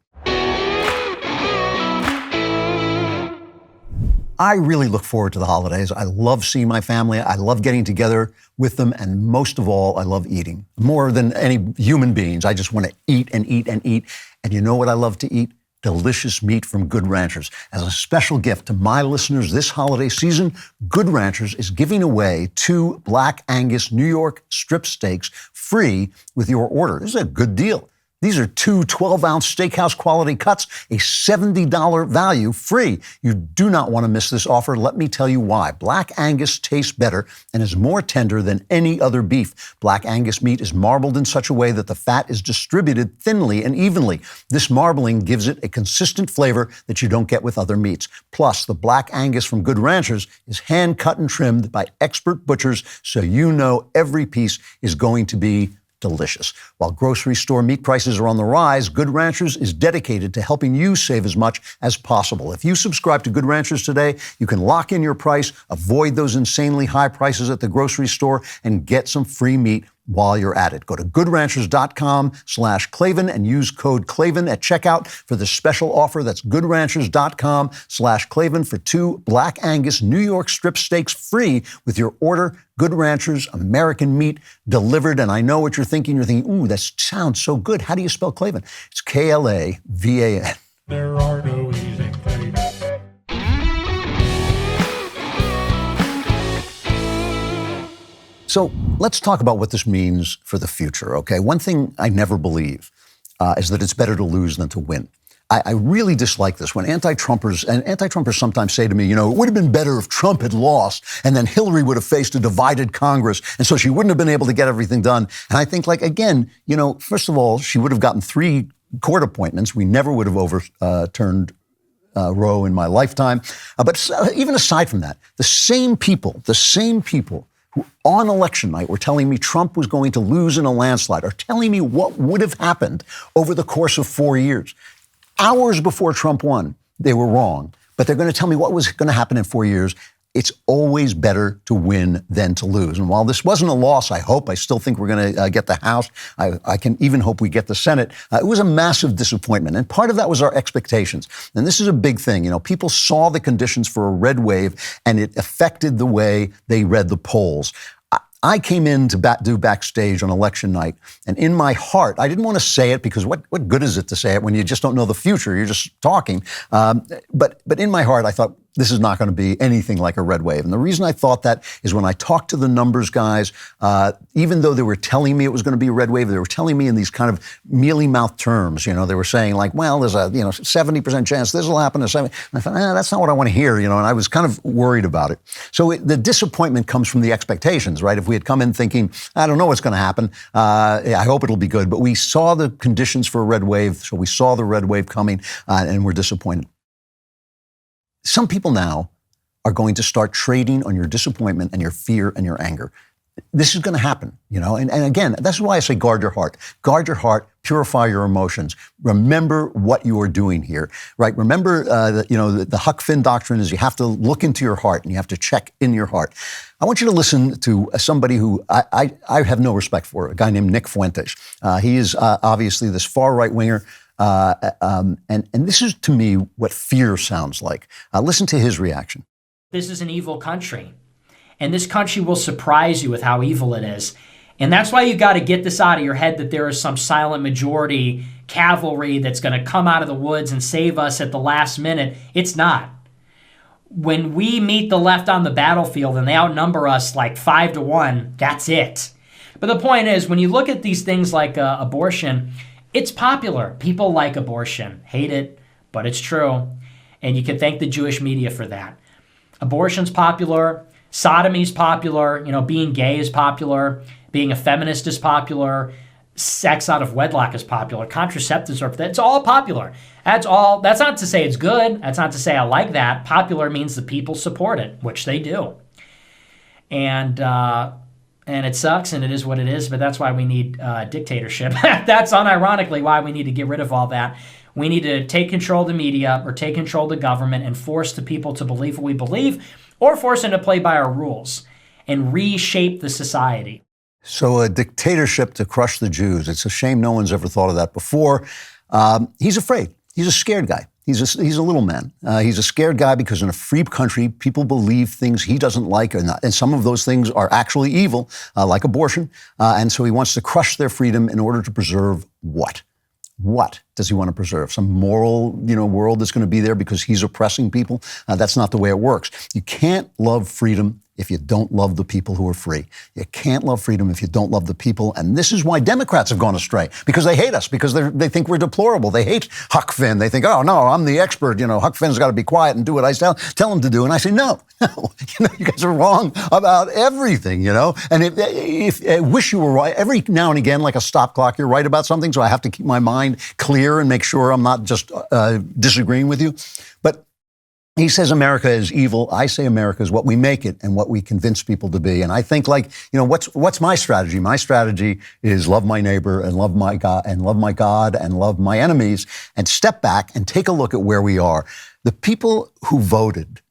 I really look forward to the holidays. I love seeing my family. I love getting together with them. And most of all, I love eating. More than any human beings, I just want to eat and eat and eat. And you know what I love to eat? Delicious meat from Good Ranchers. As a special gift to my listeners this holiday season, Good Ranchers is giving away 2 Black Angus New York strip steaks free with your order. This is a good deal. These are 2 12-ounce steakhouse quality cuts, a $70 value free. You do not want to miss this offer. Let me tell you why. Black Angus tastes better and is more tender than any other beef. Black Angus meat is marbled in such a way that the fat is distributed thinly and evenly. This marbling gives it a consistent flavor that you don't get with other meats. Plus, the Black Angus from Good Ranchers is hand cut and trimmed by expert butchers, so you know every piece is going to be delicious. While grocery store meat prices are on the rise, Good Ranchers is dedicated to helping you save as much as possible. If you subscribe to Good Ranchers today, you can lock in your price, avoid those insanely high prices at the grocery store, and get some free meat while you're at it. Go to goodranchers.com/Klavan and use code Klavan at checkout for the special offer. That's goodranchers.com/Klavan for 2 Black Angus New York strip steaks free with your order. Good Ranchers, American meat delivered. And I know what you're thinking. You're thinking, ooh, that sounds so good. How do you spell Klavan? It's Klavan. There are no easy Klavan. So let's talk about what this means for the future, okay? One thing I never believe is that it's better to lose than to win. I really dislike this when anti-Trumpers sometimes say to me, it would have been better if Trump had lost and then Hillary would have faced a divided Congress and so she wouldn't have been able to get everything done. And I think first of all, she would have gotten 3 court appointments. We never would have overturned Roe in my lifetime. But even aside from that, the same people who on election night were telling me Trump was going to lose in a landslide, are telling me what would have happened over the course of 4 years. Hours before Trump won, they were wrong, but they're going to tell me what was going to happen in 4 years. It's always better to win than to lose. And while this wasn't a loss, I still think we're going to get the House. I can even hope we get the Senate. It was a massive disappointment. And part of that was our expectations. And this is a big thing. People saw the conditions for a red wave, and it affected the way they read the polls. I came in to do backstage on election night, and in my heart, I didn't want to say it because what good is it to say it when you just don't know the future? You're just talking. But in my heart, I thought, this is not going to be anything like a red wave. And the reason I thought that is when I talked to the numbers guys, even though they were telling me it was going to be a red wave, they were telling me in these kind of mealy-mouthed terms. They were saying like, well, there's a 70% chance this will happen. And I thought, that's not what I want to hear. And I was kind of worried about it. So the disappointment comes from the expectations, right? If we had come in thinking, I don't know what's going to happen, I hope it'll be good. But we saw the conditions for a red wave, so we saw the red wave coming, and we're disappointed. Some people now are going to start trading on your disappointment and your fear and your anger. This is going to happen, and again, that's why I say guard your heart. Guard your heart, purify your emotions. Remember what you are doing here, right? Remember, the Huck Finn doctrine is you have to look into your heart and you have to check in your heart. I want you to listen to somebody who I have no respect for, a guy named Nick Fuentes. He is obviously this far right winger. And this is, to me, what fear sounds like. Listen to his reaction. This is an evil country. And this country will surprise you with how evil it is. And that's why you got to get this out of your head that there is some silent majority cavalry that's going to come out of the woods and save us at the last minute. It's not. When we meet the left on the battlefield and they outnumber us like 5-1, that's it. But the point is, when you look at these things like abortion, it's popular. People like abortion, hate it, but it's true. And you can thank the Jewish media for that. Abortion's popular. Sodomy's popular. Being gay is popular. Being a feminist is popular. Sex out of wedlock is popular. Contraceptives are, it's all popular. That's not to say it's good. That's not to say I like that. Popular means the people support it, which they do. And it sucks and it is what it is, but that's why we need dictatorship. That's unironically why we need to get rid of all that. We need to take control of the media or take control of the government and force the people to believe what we believe, or force them to play by our rules and reshape the society. So a dictatorship to crush the Jews. It's a shame no one's ever thought of that before. He's afraid. He's a scared guy. He's a little man. He's a scared guy because in a free country, people believe things he doesn't like, and some of those things are actually evil, like abortion. And so he wants to crush their freedom in order to preserve what? What does he want to preserve? Some moral, world that's going to be there because he's oppressing people? That's not the way it works. You can't love freedom if you don't love the people who are free. You can't love freedom if you don't love the people. And this is why Democrats have gone astray, because they hate us, because they think we're deplorable. They hate Huck Finn. They think, oh, no, I'm the expert. Huck Finn's got to be quiet and do what I tell him to do. And I say, no, you guys are wrong about everything, And if I wish you were right, every now and again, like a stop clock, you're right about something. So I have to keep my mind clear and make sure I'm not just disagreeing with you. But he says America is evil. I say America is what we make it and what we convince people to be. And I think, what's my strategy? My strategy is love my neighbor and love my God and love my enemies, and step back and take a look at where we are. The people who voted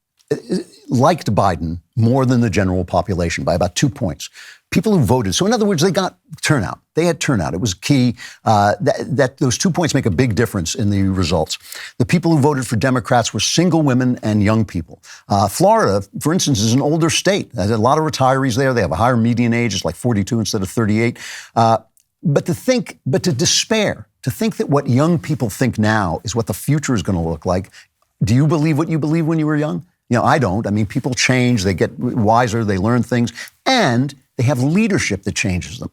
liked Biden more than the general population by about 2 points. People who voted. So in other words, they got turnout. They had turnout. It was key that those 2 points make a big difference in the results. The people who voted for Democrats were single women and young people. Florida, for instance, is an older state. There's a lot of retirees there. They have a higher median age. It's like 42 instead of 38. But to despair, to think that what young people think now is what the future is going to look like. Do you believe what you believed when you were young? I don't. I mean, people change. They get wiser. They learn things. And they have leadership that changes them.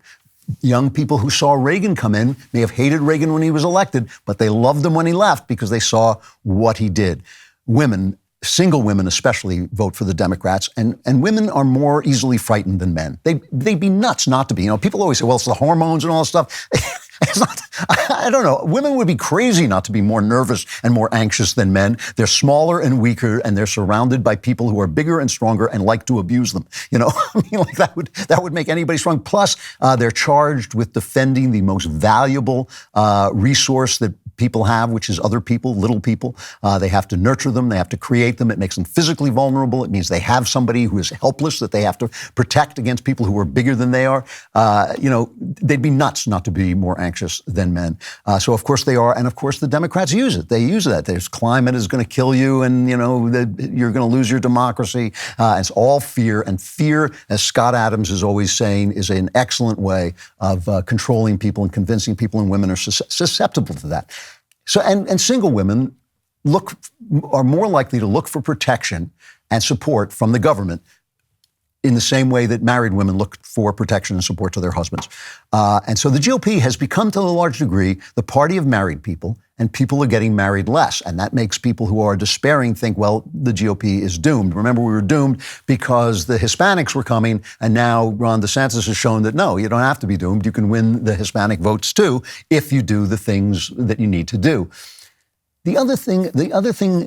Young people who saw Reagan come in may have hated Reagan when he was elected, but they loved him when he left because they saw what he did. Women, single women especially, vote for the Democrats, and women are more easily frightened than men. They'd be nuts not to be. People always say, well, it's the hormones and all this stuff. It's not, I don't know. Women would be crazy not to be more nervous and more anxious than men. They're smaller and weaker, and they're surrounded by people who are bigger and stronger and like to abuse them. That would make anybody strong. Plus, they're charged with defending the most valuable resource that people have, which is other people, little people. They have to nurture them. They have to create them. It makes them physically vulnerable. It means they have somebody who is helpless that they have to protect against people who are bigger than they are. They'd be nuts not to be more anxious than men. So of course they are. And of course the Democrats use it. They use that. There's climate is going to kill you, and you're going to lose your democracy. It's all fear. And fear, as Scott Adams is always saying, is an excellent way of controlling people and convincing people, and women are susceptible to that. So, and single women are more likely to look for protection and support from the government in the same way that married women look for protection and support to their husbands. And so the GOP has become, to a large degree, the party of married people, and people are getting married less. And that makes people who are despairing think, well, the GOP is doomed. Remember, we were doomed because the Hispanics were coming, and now Ron DeSantis has shown that, no, you don't have to be doomed. You can win the Hispanic votes, too, if you do the things that you need to do. The other thing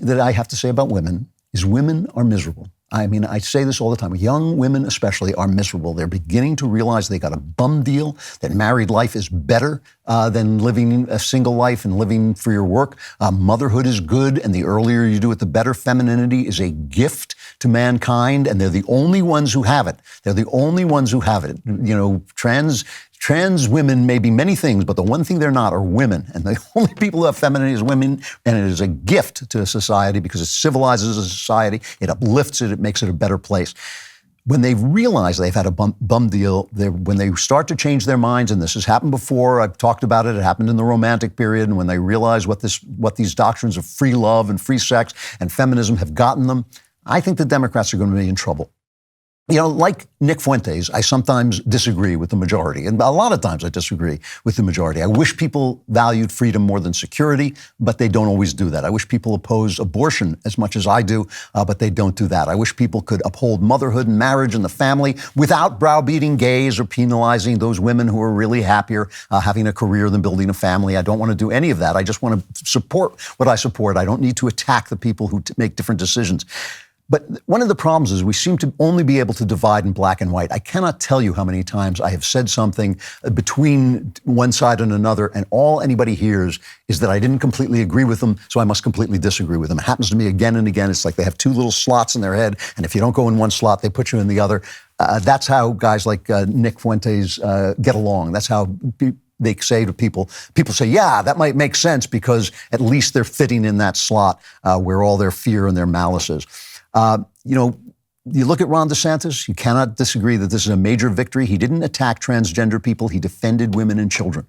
that I have to say about women is women are miserable. I mean, I say this all the time. Young women especially are miserable. They're beginning to realize they got a bum deal, that married life is better than living a single life and living for your work. Motherhood is good, and the earlier you do it, the better. Femininity is a gift to mankind, and they're the only ones who have it. They're the only ones who have it. Trans women may be many things, but the one thing they're not are women. And the only people who have femininity is women, and it is a gift to a society because it civilizes a society, it uplifts it, it makes it a better place. When they realize they've had a bum deal, when they start to change their minds, and this has happened before, I've talked about it, it happened in the Romantic period, and when they realize what these doctrines of free love and free sex and feminism have gotten them, I think the Democrats are going to be in trouble. You know, like Nick Fuentes, I sometimes disagree with the majority, and a lot of times I disagree with the majority. I wish people valued freedom more than security, but they don't always do that. I wish people oppose abortion as much as I do, but they don't do that. I wish people could uphold motherhood and marriage and the family without browbeating gays or penalizing those women who are really happier having a career than building a family. I don't want to do any of that. I just want to support what I support. I don't need to attack the people who make different decisions. But one of the problems is we seem to only be able to divide in black and white. I cannot tell you how many times I have said something between one side and another, and all anybody hears is that I didn't completely agree with them, so I must completely disagree with them. It happens to me again and again. It's like they have two little slots in their head, and if you don't go in one slot, they put you in the other. That's how guys like Nick Fuentes get along. That's how they say to people say, yeah, that might make sense because at least they're fitting in that slot where all their fear and their malice is. You know, you look at Ron DeSantis, you cannot disagree that this is a major victory. He didn't attack transgender people. He defended women and children.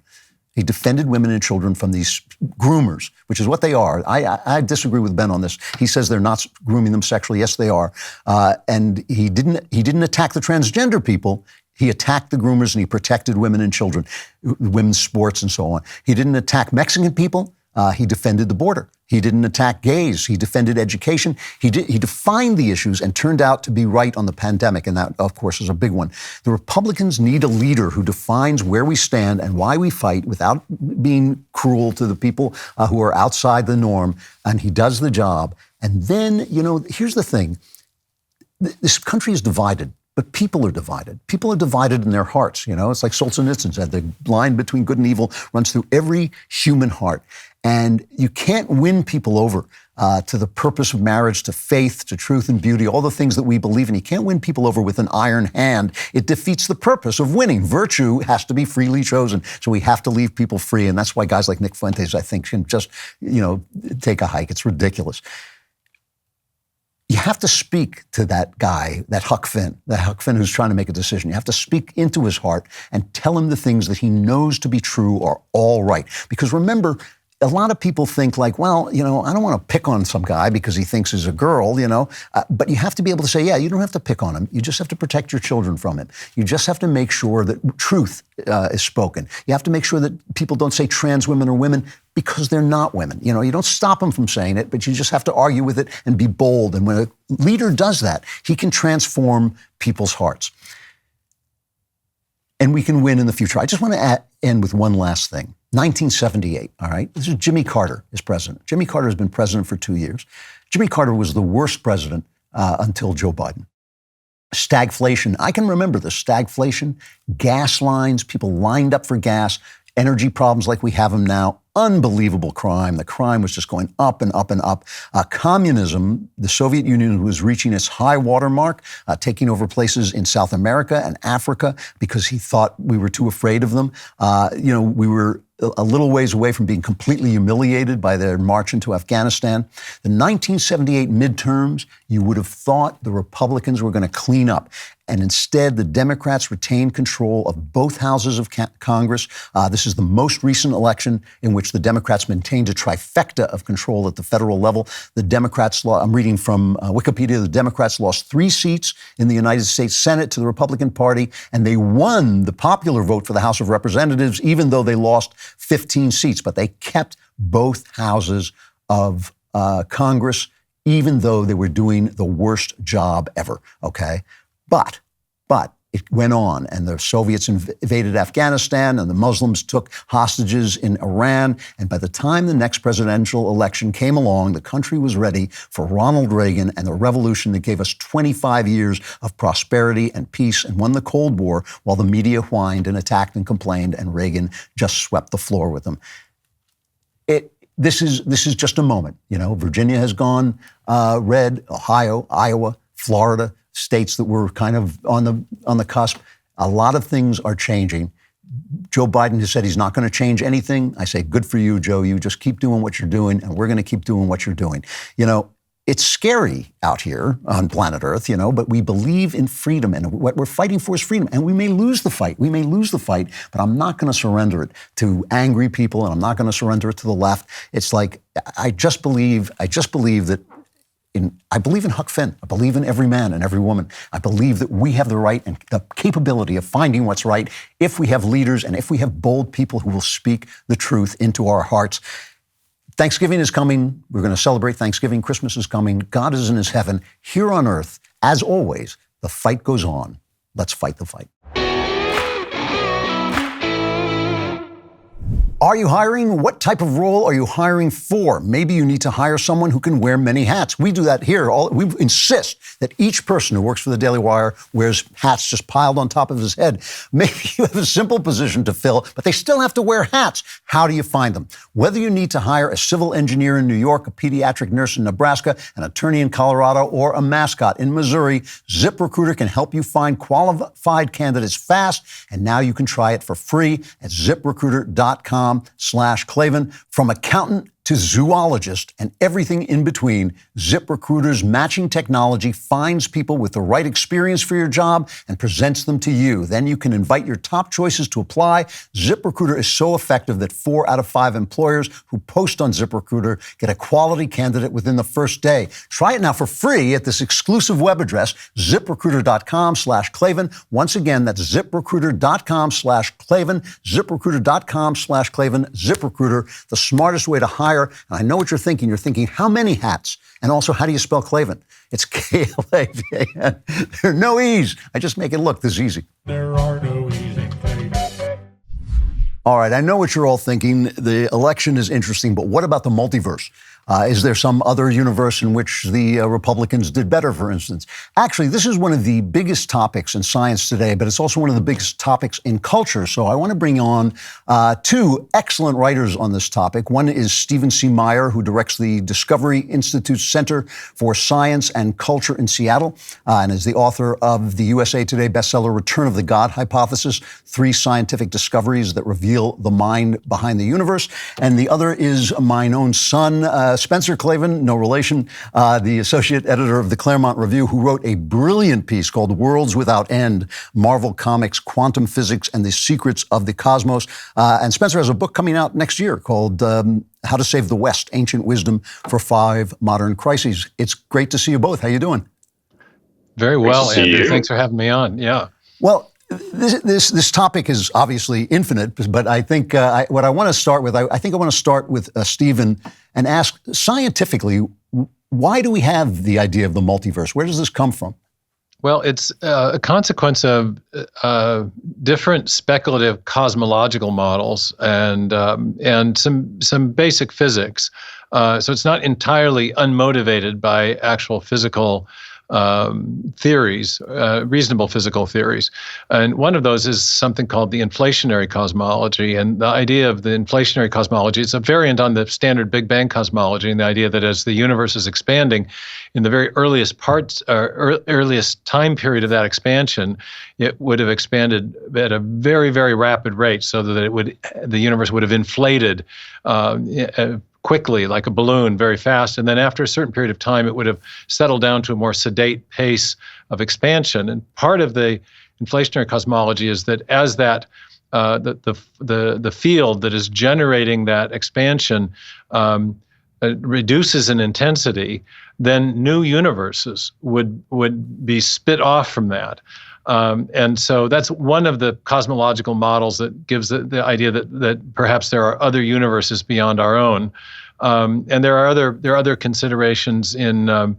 He defended women and children from these groomers, which is what they are. I disagree with Ben on this. He says they're not grooming them sexually. Yes, they are. And he didn't attack the transgender people. He attacked the groomers and he protected women and children, women's sports and so on. He didn't attack Mexican people. He defended the border. He didn't attack gays. He defended education. He defined the issues and turned out to be right on the pandemic, and that, of course, is a big one. The Republicans need a leader who defines where we stand and why we fight without being cruel to the people who are outside the norm, and he does the job. And then, you know, here's the thing. This country is divided. But people are divided. People are divided in their hearts. You know, it's like Solzhenitsyn said, the line between good and evil runs through every human heart. And you can't win people over to the purpose of marriage, to faith, to truth and beauty, all the things that we believe in. You can't win people over with an iron hand. It defeats the purpose of winning. Virtue has to be freely chosen. So we have to leave people free. And that's why guys like Nick Fuentes, I think, can just, you know, take a hike. It's ridiculous. You have to speak to that guy, that Huck Finn who's trying to make a decision. You have to speak into his heart and tell him the things that he knows to be true are all right. Because remember, a lot of people think like, well, you know, I don't want to pick on some guy because he thinks he's a girl, you know, but you have to be able to say, yeah, you don't have to pick on him. You just have to protect your children from him. You just have to make sure that truth is spoken. You have to make sure that people don't say trans women are women because they're not women. You know, you don't stop them from saying it, but you just have to argue with it and be bold. And when a leader does that, he can transform people's hearts. And we can win in the future. I just want to end with one last thing. 1978, all right? This is Jimmy Carter is president. Jimmy Carter has been president for 2 years. Jimmy Carter was the worst president until Joe Biden. Stagflation, I can remember this, stagflation, gas lines, people lined up for gas, energy problems like we have them now, unbelievable crime. The crime was just going up and up and up. Communism, the Soviet Union was reaching its high water mark, taking over places in South America and Africa because he thought we were too afraid of them. You know, we were a little ways away from being completely humiliated by their march into Afghanistan. The 1978 midterms, you would have thought the Republicans were going to clean up. And instead, the Democrats retained control of both houses of Congress. This is the most recent election in which the Democrats maintained a trifecta of control at the federal level. The Democrats, I'm reading from Wikipedia, the Democrats lost 3 seats in the United States Senate to the Republican Party, and they won the popular vote for the House of Representatives, even though they lost 15 seats. But they kept both houses of Congress, even though they were doing the worst job ever, okay? But it went on, and the Soviets invaded Afghanistan, and the Muslims took hostages in Iran. And by the time the next presidential election came along, the country was ready for Ronald Reagan and the revolution that gave us 25 years of prosperity and peace and won the Cold War while the media whined and attacked and complained, and Reagan just swept the floor with them. This is just a moment. You know, Virginia has gone red, Ohio, Iowa, Florida, states that were kind of on the cusp. A lot of things are changing. Joe Biden has said he's not going to change anything. I say, good for you, Joe. You just keep doing what you're doing, and we're going to keep doing what you're doing. It's scary out here on planet Earth, but we believe in freedom, and what we're fighting for is freedom. And we may lose the fight. But I'm not going to surrender it to angry people, and I'm not going to surrender it to the left. It's like, I just believe that I believe in Huck Finn. I believe in every man and every woman. I believe that we have the right and the capability of finding what's right if we have leaders and if we have bold people who will speak the truth into our hearts. Thanksgiving is coming. We're going to celebrate Thanksgiving. Christmas is coming. God is in his heaven. Here on earth, as always, the fight goes on. Let's fight the fight. Are you hiring? What type of role are you hiring for? Maybe you need to hire someone who can wear many hats. We do that here. We insist that each person who works for the Daily Wire wears hats just piled on top of his head. Maybe you have a simple position to fill, but they still have to wear hats. How do you find them? Whether you need to hire a civil engineer in New York, a pediatric nurse in Nebraska, an attorney in Colorado, or a mascot in Missouri, ZipRecruiter can help you find qualified candidates fast, and now you can try it for free at ZipRecruiter.com/Klavan. From accountant to zoologist and everything in between, ZipRecruiter's matching technology finds people with the right experience for your job and presents them to you. Then you can invite your top choices to apply. ZipRecruiter is so effective that 4 out of 5 employers who post on ZipRecruiter get a quality candidate within the first day. Try it now for free at this exclusive web address, ZipRecruiter.com/Klavan. Once again, that's ZipRecruiter.com/Klavan, ZipRecruiter.com/Klavan. ZipRecruiter, the smartest way to hire. And I know what you're thinking. You're thinking, how many hats? And also, how do you spell Klavan? It's Klavan. There are no E's. I just make it look this easy. There are no E's in Klavan. All right, I know what you're all thinking. The election is interesting, but what about the multiverse? Is there some other universe in which the Republicans did better, for instance? Actually, this is one of the biggest topics in science today, but it's also one of the biggest topics in culture. So I want to bring on 2 excellent writers on this topic. One is Stephen C. Meyer, who directs the Discovery Institute's Center for Science and Culture in Seattle, and is the author of the USA Today bestseller, Return of the God Hypothesis, 3 scientific discoveries that reveal the mind behind the universe. And the other is mine own son, Spencer Klavan, no relation, the associate editor of the Claremont Review, who wrote a brilliant piece called Worlds Without End, Marvel Comics, Quantum Physics, and the Secrets of the Cosmos. And Spencer has a book coming out next year called How to Save the West, Ancient Wisdom for 5 Modern Crises. It's great to see you both. How you doing? Very well, Andrew. Thanks for having me on. Yeah. Well, this topic is obviously infinite, but I think what I want to start with, I think I want to start with Stephen and ask scientifically, why do we have the idea of the multiverse? Where does this come from? Well, it's a consequence of different speculative cosmological models and some basic physics. So it's not entirely unmotivated by actual physical theories, reasonable physical theories. And one of those is something called the inflationary cosmology. And the idea of the inflationary cosmology, it's a variant on the standard Big Bang cosmology, and the idea that as the universe is expanding, in the very earliest parts, earliest time period of that expansion, it would have expanded at a very, very rapid rate, so that the universe would have inflated quickly, like a balloon, very fast. And then after a certain period of time, it would have settled down to a more sedate pace of expansion. And part of the inflationary cosmology is that as that the field that is generating that expansion reduces in intensity, then new universes would be spit off from that. And so that's one of the cosmological models that gives the idea that perhaps there are other universes beyond our own. And there are other considerations in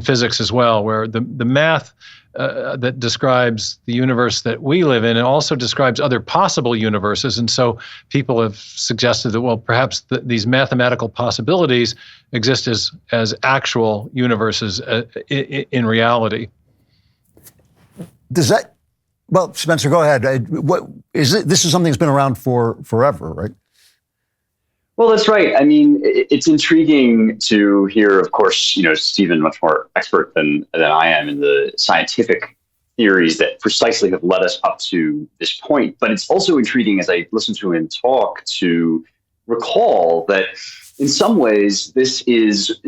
physics as well, where the math that describes the universe that we live in, and also describes other possible universes. And so people have suggested that, well, perhaps these mathematical possibilities exist as actual universes in reality. Does that? Well, Spencer, go ahead. What is it? This is something that's been around for forever, right? Well, that's right. I mean, it's intriguing to hear, of course, Stephen, much more expert than I am in the scientific theories that precisely have led us up to this point. But it's also intriguing as I listen to him talk to recall that in some ways this is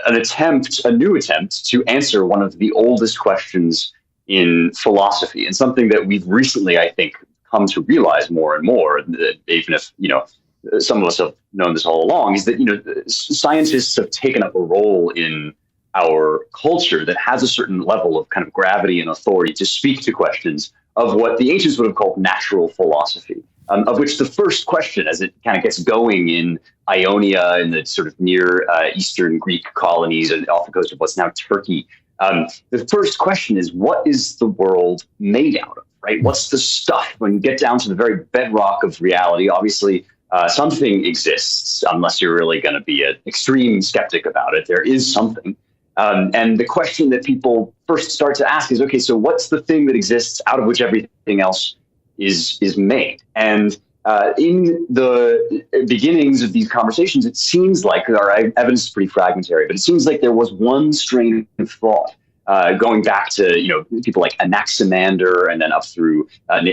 a new attempt to answer one of the oldest questions in philosophy, and something that we've recently, I think, come to realize more and more, that even if, some of us have known this all along, is that, scientists have taken up a role in our culture that has a certain level of kind of gravity and authority to speak to questions of what the ancients would have called natural philosophy, of which the first question, as it kind of gets going in Ionia and the sort of near Eastern Greek colonies and off the coast of what's now Turkey, the first question is, what is the world made out of, right? What's the stuff? When you get down to the very bedrock of reality, obviously something exists, unless you're really going to be an extreme skeptic about it. There is something. And the question that people first start to ask is, okay, so what's the thing that exists out of which everything else is made? And in the beginnings of these conversations, it seems like, our evidence is pretty fragmentary, but it seems like there was one strain of thought going back to, people like Anaximander, and then up through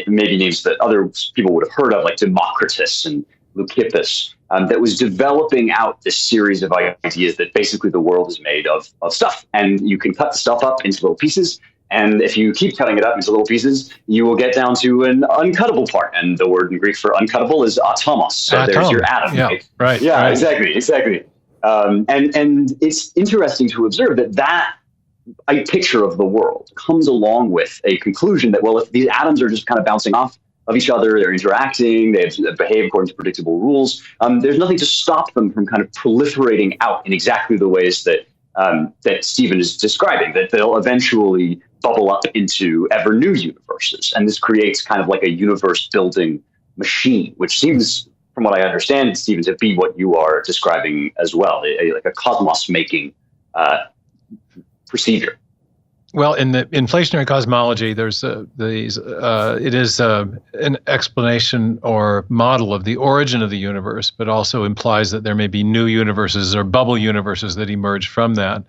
maybe names that other people would have heard of, like Democritus and Leucippus, that was developing out this series of ideas that basically the world is made of stuff. And you can cut the stuff up into little pieces. And if you keep cutting it up into little pieces, you will get down to an uncuttable part. And the word in Greek for uncuttable is atomos. So there's your atom. Yeah, right. Yeah, right. Exactly. And it's interesting to observe that a picture of the world comes along with a conclusion that, well, if these atoms are just kind of bouncing off of each other, they're interacting, they behave according to predictable rules, there's nothing to stop them from kind of proliferating out in exactly the ways that Stephen is describing, that they'll eventually bubble up into ever new universes. And this creates kind of like a universe building machine, which seems, from what I understand, Stephen, to be what you are describing as well, like a cosmos making procedure. Well, in the inflationary cosmology, there's it is an explanation or model of the origin of the universe, but also implies that there may be new universes or bubble universes that emerge from that.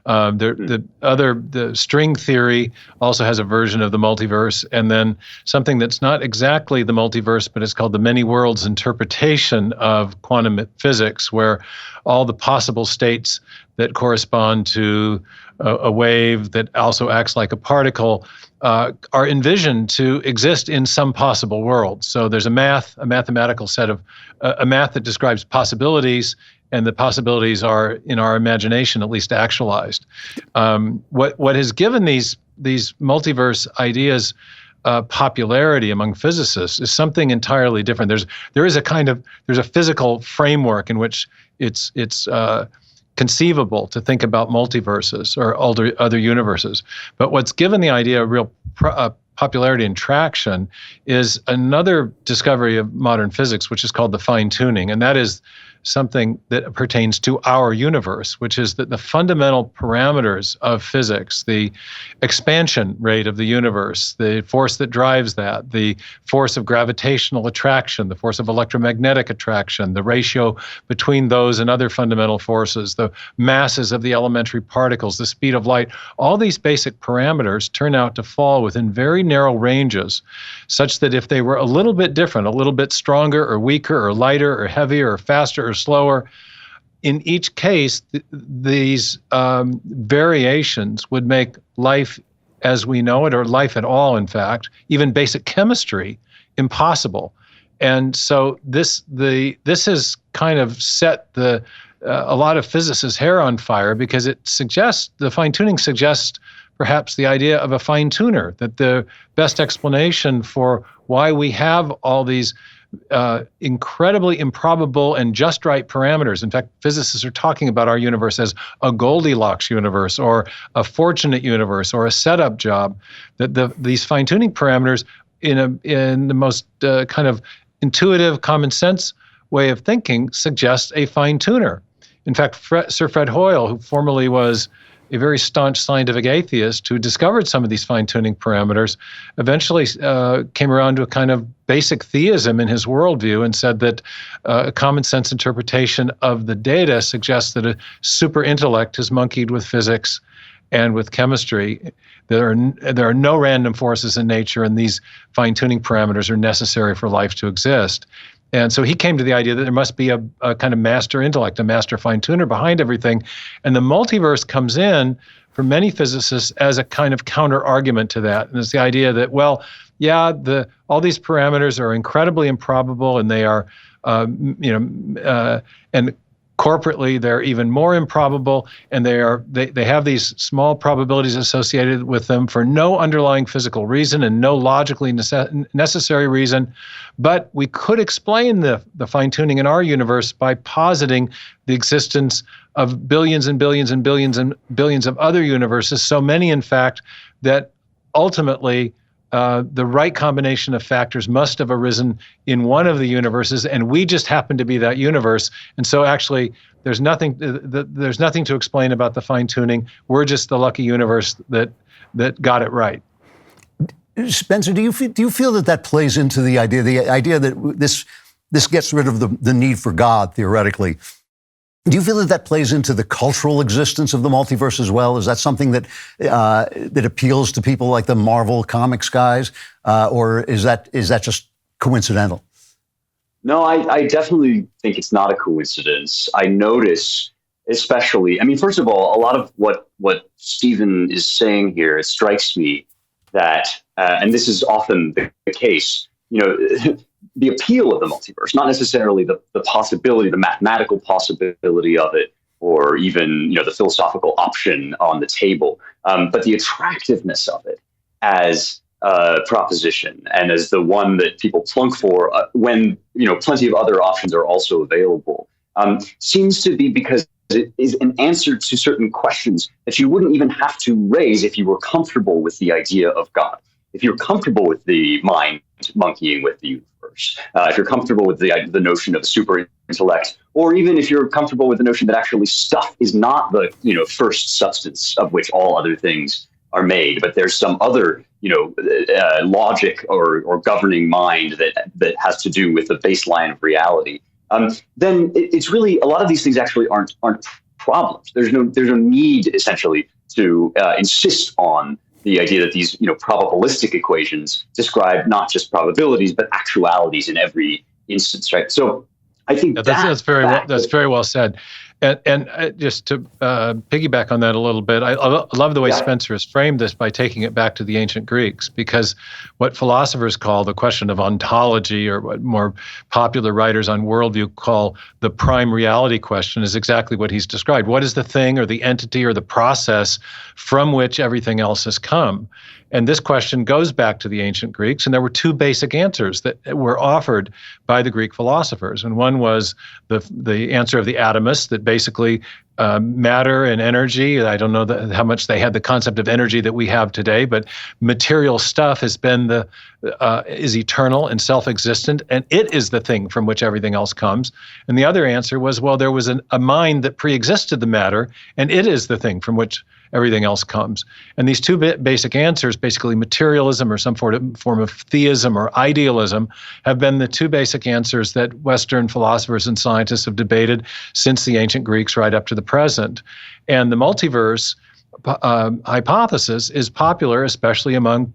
The string theory also has a version of the multiverse, and then something that's not exactly the multiverse, but it's called the many worlds interpretation of quantum physics, where all the possible states that correspond to a wave that also acts like a particle are envisioned to exist in some possible world. So there's a mathematical set of a math that describes possibilities, and the possibilities are, in our imagination, at least actualized. What has given these multiverse ideas popularity among physicists is something entirely different. There's a physical framework in which it's conceivable to think about multiverses or other universes. But what's given the idea a real popularity and traction is another discovery of modern physics, which is called the fine-tuning. And that is something that pertains to our universe, which is that the fundamental parameters of physics, the expansion rate of the universe, the force that drives that, the force of gravitational attraction, the force of electromagnetic attraction, the ratio between those and other fundamental forces, the masses of the elementary particles, the speed of light, all these basic parameters turn out to fall within very narrow ranges, such that if they were a little bit different, a little bit stronger or weaker or lighter or heavier or faster or slower, in each case, these variations would make life as we know it, or life at all, in fact, even basic chemistry, impossible. And so this has kind of set a lot of physicists' hair on fire, because the fine-tuning suggests perhaps the idea of a fine-tuner, that the best explanation for why we have all these incredibly improbable and just right parameters. In fact, physicists are talking about our universe as a Goldilocks universe, or a fortunate universe, or a setup job. That these fine-tuning parameters, in the most kind of intuitive, common sense way of thinking, suggest a fine-tuner. In fact, Sir Fred Hoyle, who formerly was a very staunch scientific atheist who discovered some of these fine-tuning parameters, eventually came around to a kind of basic theism in his worldview, and said that a common sense interpretation of the data suggests that a super intellect has monkeyed with physics and with chemistry. There are no random forces in nature, and these fine-tuning parameters are necessary for life to exist. And so he came to the idea that there must be a kind of master intellect, a master fine-tuner behind everything. And the multiverse comes in for many physicists as a kind of counter-argument to that. And it's the idea that, well, yeah, all these parameters are incredibly improbable, and they are, and corporately, they're even more improbable, and they have these small probabilities associated with them for no underlying physical reason and no logically necessary reason. But we could explain the fine-tuning in our universe by positing the existence of billions and billions and billions and billions of other universes, so many, in fact, that ultimately the right combination of factors must have arisen in one of the universes, and we just happen to be that universe. And so actually, there's nothing to explain about the fine-tuning. We're just the lucky universe that got it right. Spencer, do you feel that plays into the idea that this gets rid of the need for God, theoretically? Do you feel that plays into the cultural existence of the multiverse as well? Is that something that appeals to people like the Marvel Comics guys, or is that just coincidental? No, I definitely think it's not a coincidence. I notice, especially, first of all, a lot of what Stephen is saying here, it strikes me that, and this is often the case, the appeal of the multiverse, not necessarily the possibility, the mathematical possibility of it, or even the philosophical option on the table, but the attractiveness of it as a proposition and as the one that people plunk for when plenty of other options are also available, seems to be because it is an answer to certain questions that you wouldn't even have to raise if you were comfortable with the idea of God. If you're comfortable with the mind monkeying with the universe, if you're comfortable with the notion of super intellect, or even if you're comfortable with the notion that actually stuff is not the first substance of which all other things are made, but there's some other logic or governing mind that has to do with the baseline of reality, then it's really, a lot of these things actually aren't problems. There's no need essentially to insist on the idea that these probabilistic equations describe not just probabilities but actualities in every instance, right? So I think that's very well said. And just to piggyback on that a little bit, I love the way Spencer has framed this by taking it back to the ancient Greeks, because what philosophers call the question of ontology, or what more popular writers on worldview call the prime reality question, is exactly what he's described. What is the thing or the entity or the process from which everything else has come? And this question goes back to the ancient Greeks, and there were two basic answers that were offered by the Greek philosophers. And one was the answer of the atomists, that basically matter and energy, I don't know how much they had the concept of energy that we have today, but material stuff has been is eternal and self-existent, and it is the thing from which everything else comes. And the other answer was, well, there was a mind that pre-existed the matter, and it is the thing from which everything else comes. And these two basic answers, basically materialism or some form of theism or idealism, have been the two basic answers that Western philosophers and scientists have debated since the ancient Greeks right up to the present. And the multiverse hypothesis is popular, especially among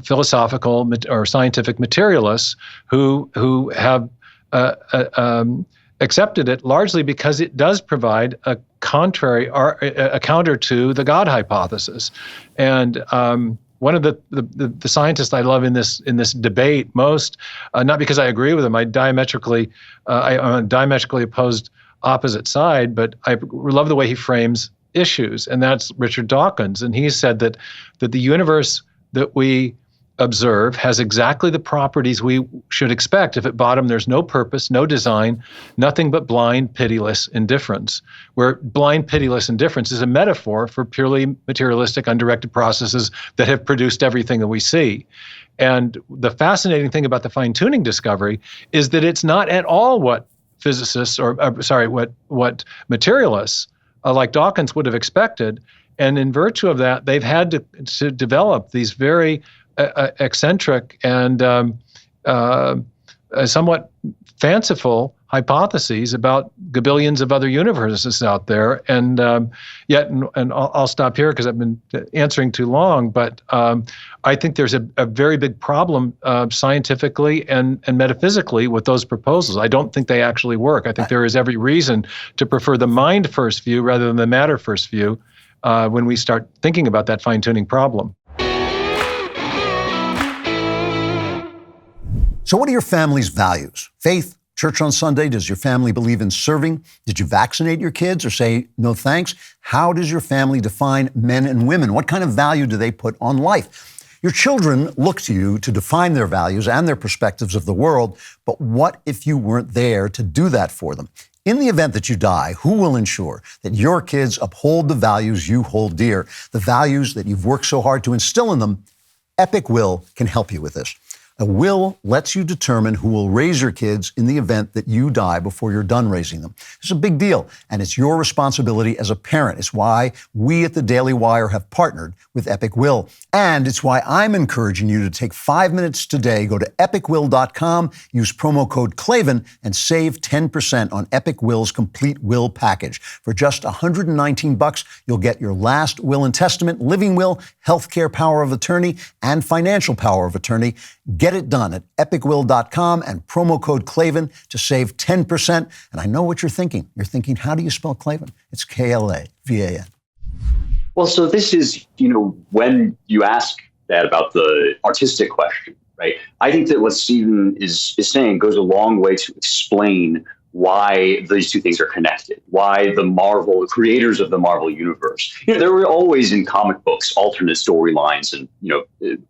philosophical or scientific materialists who have accepted it largely because it does provide a counter to the God hypothesis. And one of the scientists I love in this debate most, not because I agree with him, I'm diametrically opposed opposite side, but I love the way he frames issues, and that's Richard Dawkins. And he said that the universe that we observe has exactly the properties we should expect if at bottom there's no purpose, no design, nothing but blind, pitiless indifference, where blind, pitiless indifference is a metaphor for purely materialistic, undirected processes that have produced everything that we see. And the fascinating thing about the fine-tuning discovery is that it's not at all what physicists, what materialists like Dawkins would have expected. And in virtue of that, they've had to develop these very eccentric and somewhat fanciful hypotheses about gabillions of other universes out there. And yet, and I'll stop here because I've been answering too long, but I think there's a very big problem scientifically and metaphysically with those proposals. I don't think they actually work. I think there is every reason to prefer the mind first view rather than the matter first view when we start thinking about that fine-tuning problem. So what are your family's values? Faith, church on Sunday? Does your family believe in serving? Did you vaccinate your kids or say no thanks? How does your family define men and women? What kind of value do they put on life? Your children look to you to define their values and their perspectives of the world, but what if you weren't there to do that for them? In the event that you die, who will ensure that your kids uphold the values you hold dear, the values that you've worked so hard to instill in them? Epic Will can help you with this. A will lets you determine who will raise your kids in the event that you die before you're done raising them. It's a big deal, and it's your responsibility as a parent. It's why we at the Daily Wire have partnered with Epic Will. And it's why I'm encouraging you to take 5 minutes today, go to epicwill.com, use promo code Klavan, and save 10% on Epic Will's complete will package. For just $119, you'll get your last will and testament, living will, healthcare power of attorney, and financial power of attorney. Get it done at epicwill.com and promo code Klavan to save 10%. And I know what you're thinking. You're thinking, how do you spell Klavan? It's Klavan. Well, so this is, when you ask that about the artistic question, right? I think that what Stephen is saying goes a long way to explain why these two things are connected, why the creators of the Marvel universe, there were always in comic books alternate storylines and,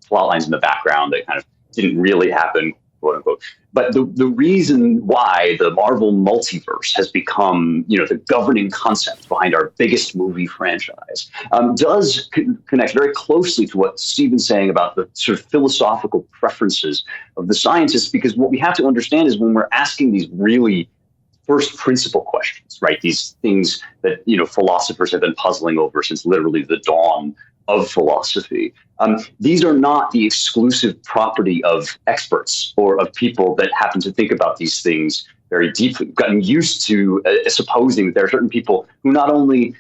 plot lines in the background that kind of didn't really happen, quote unquote. But the reason why the Marvel multiverse has become, the governing concept behind our biggest movie franchise does connect very closely to what Stephen's saying about the sort of philosophical preferences of the scientists, because what we have to understand is when we're asking these really first principle questions, right? These things that, philosophers have been puzzling over since literally the dawn of philosophy. These are not the exclusive property of experts or of people that happen to think about these things very deeply. We've gotten used to supposing that there are certain people who not only,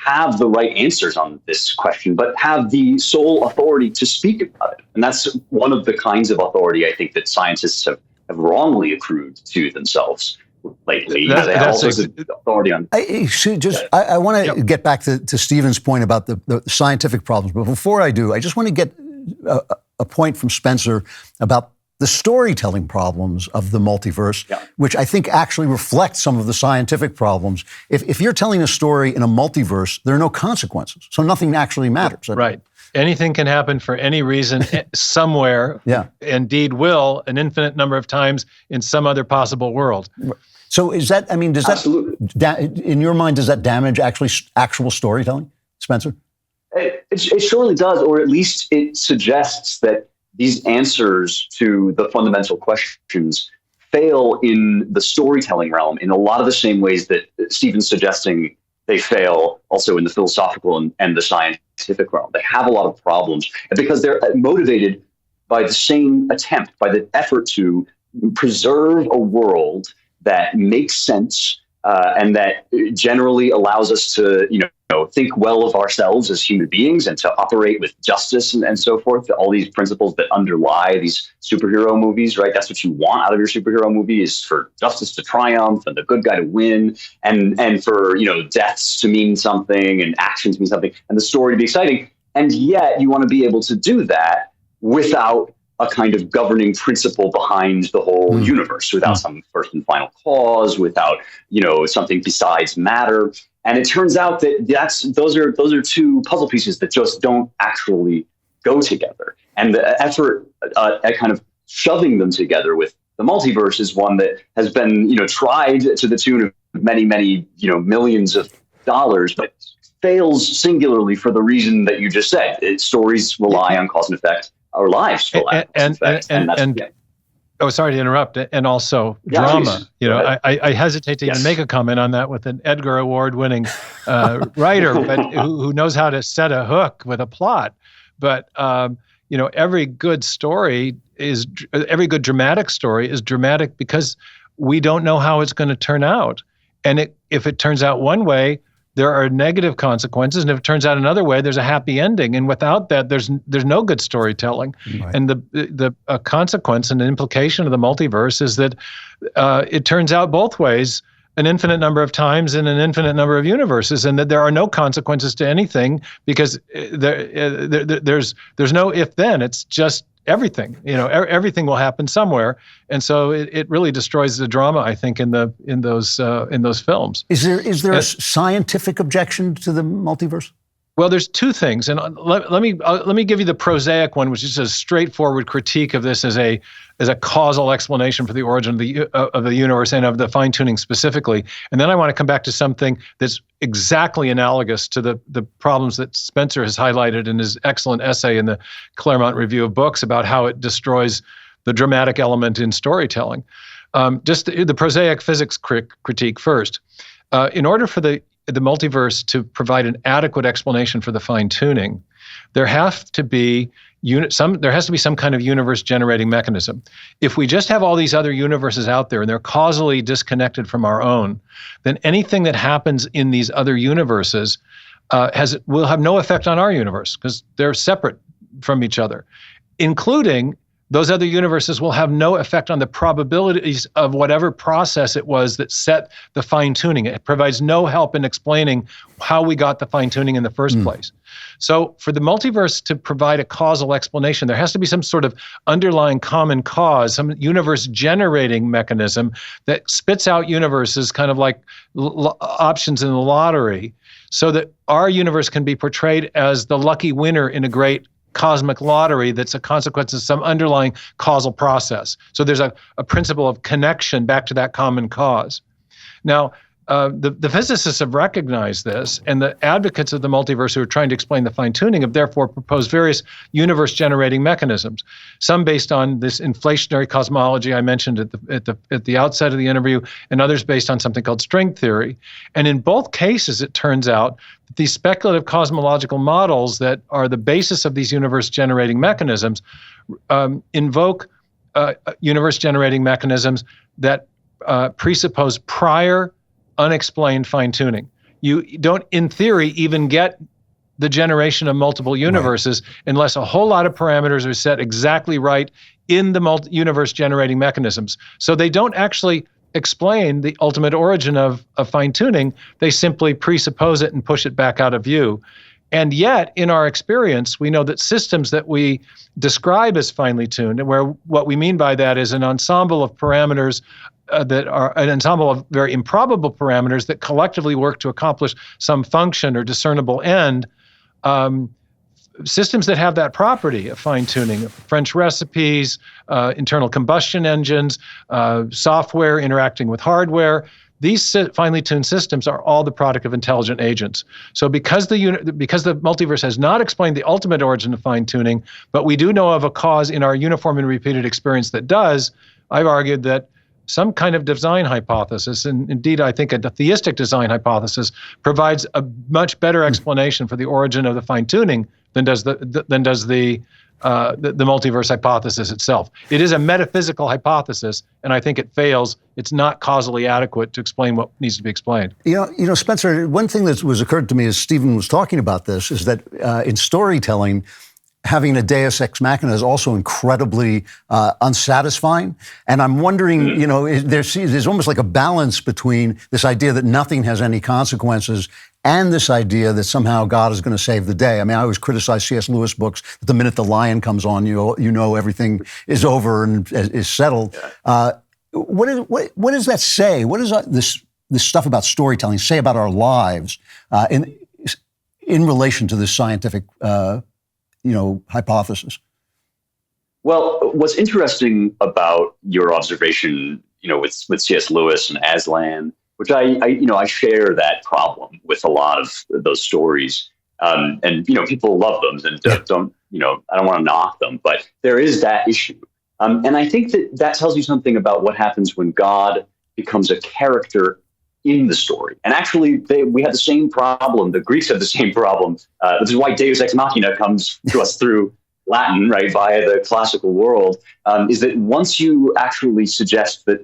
have the right answers on this question, but have the sole authority to speak about it. And that's one of the kinds of authority I think that scientists have wrongly accrued to themselves lately. They have all sorts of authority on. I want to get back to Stephen's point about the scientific problems, but before I do, I just want to get a point from Spencer about the storytelling problems of the multiverse, which I think actually reflect some of the scientific problems. If you're telling a story in a multiverse, there are no consequences, so nothing actually matters. Right. Anything can happen for any reason somewhere. Indeed will an infinite number of times in some other possible world. So does that, in your mind, does that damage actual storytelling, Spencer? It surely does, or at least it suggests that these answers to the fundamental questions fail in the storytelling realm in a lot of the same ways that Stephen's suggesting they fail also in the philosophical and the scientific realm. They have a lot of problems because they're motivated by the same attempt, by the effort to preserve a world that makes sense and that generally allows us to, think well of ourselves as human beings and to operate with justice and so forth. All these principles that underlie these superhero movies, right? That's what you want out of your superhero movie, is for justice to triumph and the good guy to win, and for, deaths to mean something and actions to mean something and the story to be exciting. And yet you want to be able to do that without a kind of governing principle behind the whole universe, without some first and final cause, without, something besides matter. And it turns out that those are two puzzle pieces that just don't actually go together. And the effort at kind of shoving them together with the multiverse is one that has been, tried to the tune of many, many, millions of dollars, but fails singularly for the reason that you just said. Stories rely on cause and effect. Our lives rely on cause and effect. Oh, sorry to interrupt. And also drama. Please. I hesitate to even make a comment on that with an Edgar Award-winning writer, but who knows how to set a hook with a plot. But every good dramatic story is dramatic because we don't know how it's going to turn out. And if it turns out one way, there are negative consequences, and if it turns out another way, there's a happy ending. And without that, there's no good storytelling. Right. And the consequence and the implication of the multiverse is that it turns out both ways an infinite number of times in an infinite number of universes, and that there are no consequences to anything because there's no if then. It's just everything. Everything will happen somewhere, and so it really destroys the drama, I think, in those films. Is there a scientific objection to the multiverse? Well, there's two things, and let me give you the prosaic one, which is a straightforward critique of this as a causal explanation for the origin of the universe and of the fine-tuning specifically. And then I want to come back to something that's exactly analogous to the problems that Spencer has highlighted in his excellent essay in the Claremont Review of Books about how it destroys the dramatic element in storytelling. Just the prosaic physics critique first. In order for the multiverse to provide an adequate explanation for the fine-tuning, there has to be some kind of universe-generating mechanism. If we just have all these other universes out there and they're causally disconnected from our own, then anything that happens in these other universes will have no effect on our universe because they're separate from each other, including those other universes will have no effect on the probabilities of whatever process it was that set the fine-tuning. It provides no help in explaining how we got the fine-tuning in the first place. So for the multiverse to provide a causal explanation, there has to be some sort of underlying common cause, some universe-generating mechanism that spits out universes kind of like options in the lottery so that our universe can be portrayed as the lucky winner in a great cosmic lottery that's a consequence of some underlying causal process. So there's a principle of connection back to that common cause. Now, the physicists have recognized this, and the advocates of the multiverse who are trying to explain the fine-tuning have therefore proposed various universe-generating mechanisms, some based on this inflationary cosmology I mentioned at the outset of the interview, and others based on something called string theory. And in both cases, it turns out that these speculative cosmological models that are the basis of these universe-generating mechanisms invoke universe-generating mechanisms that presuppose prior unexplained fine-tuning. You don't, in theory, even get the generation of multiple universes unless a whole lot of parameters are set exactly right in the universe-generating mechanisms. So they don't actually explain the ultimate origin of fine-tuning. They simply presuppose it and push it back out of view. And yet, in our experience, we know that systems that we describe as finely tuned, and where what we mean by that is an ensemble of parameters that are an ensemble of very improbable parameters that collectively work to accomplish some function or discernible end, systems that have that property of fine-tuning, French recipes, internal combustion engines, software interacting with hardware, these finely tuned systems are all the product of intelligent agents. So because the multiverse has not explained the ultimate origin of fine-tuning, but we do know of a cause in our uniform and repeated experience that does, I've argued that some kind of design hypothesis, and indeed I think a theistic design hypothesis, provides a much better explanation for the origin of the fine-tuning than does the multiverse hypothesis itself. It is a metaphysical hypothesis, and I think it fails. It's not causally adequate to explain what needs to be explained. You know, Spencer, one thing that was occurred to me as Stephen was talking about this is that in storytelling, having a deus ex machina is also incredibly unsatisfying. And I'm wondering, you know, there's almost like a balance between this idea that nothing has any consequences and this idea that somehow God is going to save the day. I mean, I always criticize C.S. Lewis books that the minute the lion comes on, you know everything is over and is settled. What does that say? What does this stuff about storytelling say about our lives in relation to this scientific hypothesis? Well, what's interesting about your observation, with C.S. Lewis and Aslan, which I share that problem with a lot of those stories, and people love them and don't I don't want to knock them, but there is that issue, and I think that tells you something about what happens when God becomes a character in the story. And actually, we have the same problem. The Greeks have the same problem. This is why Deus Ex Machina comes to us through Latin, right, via the classical world, is that once you actually suggest that,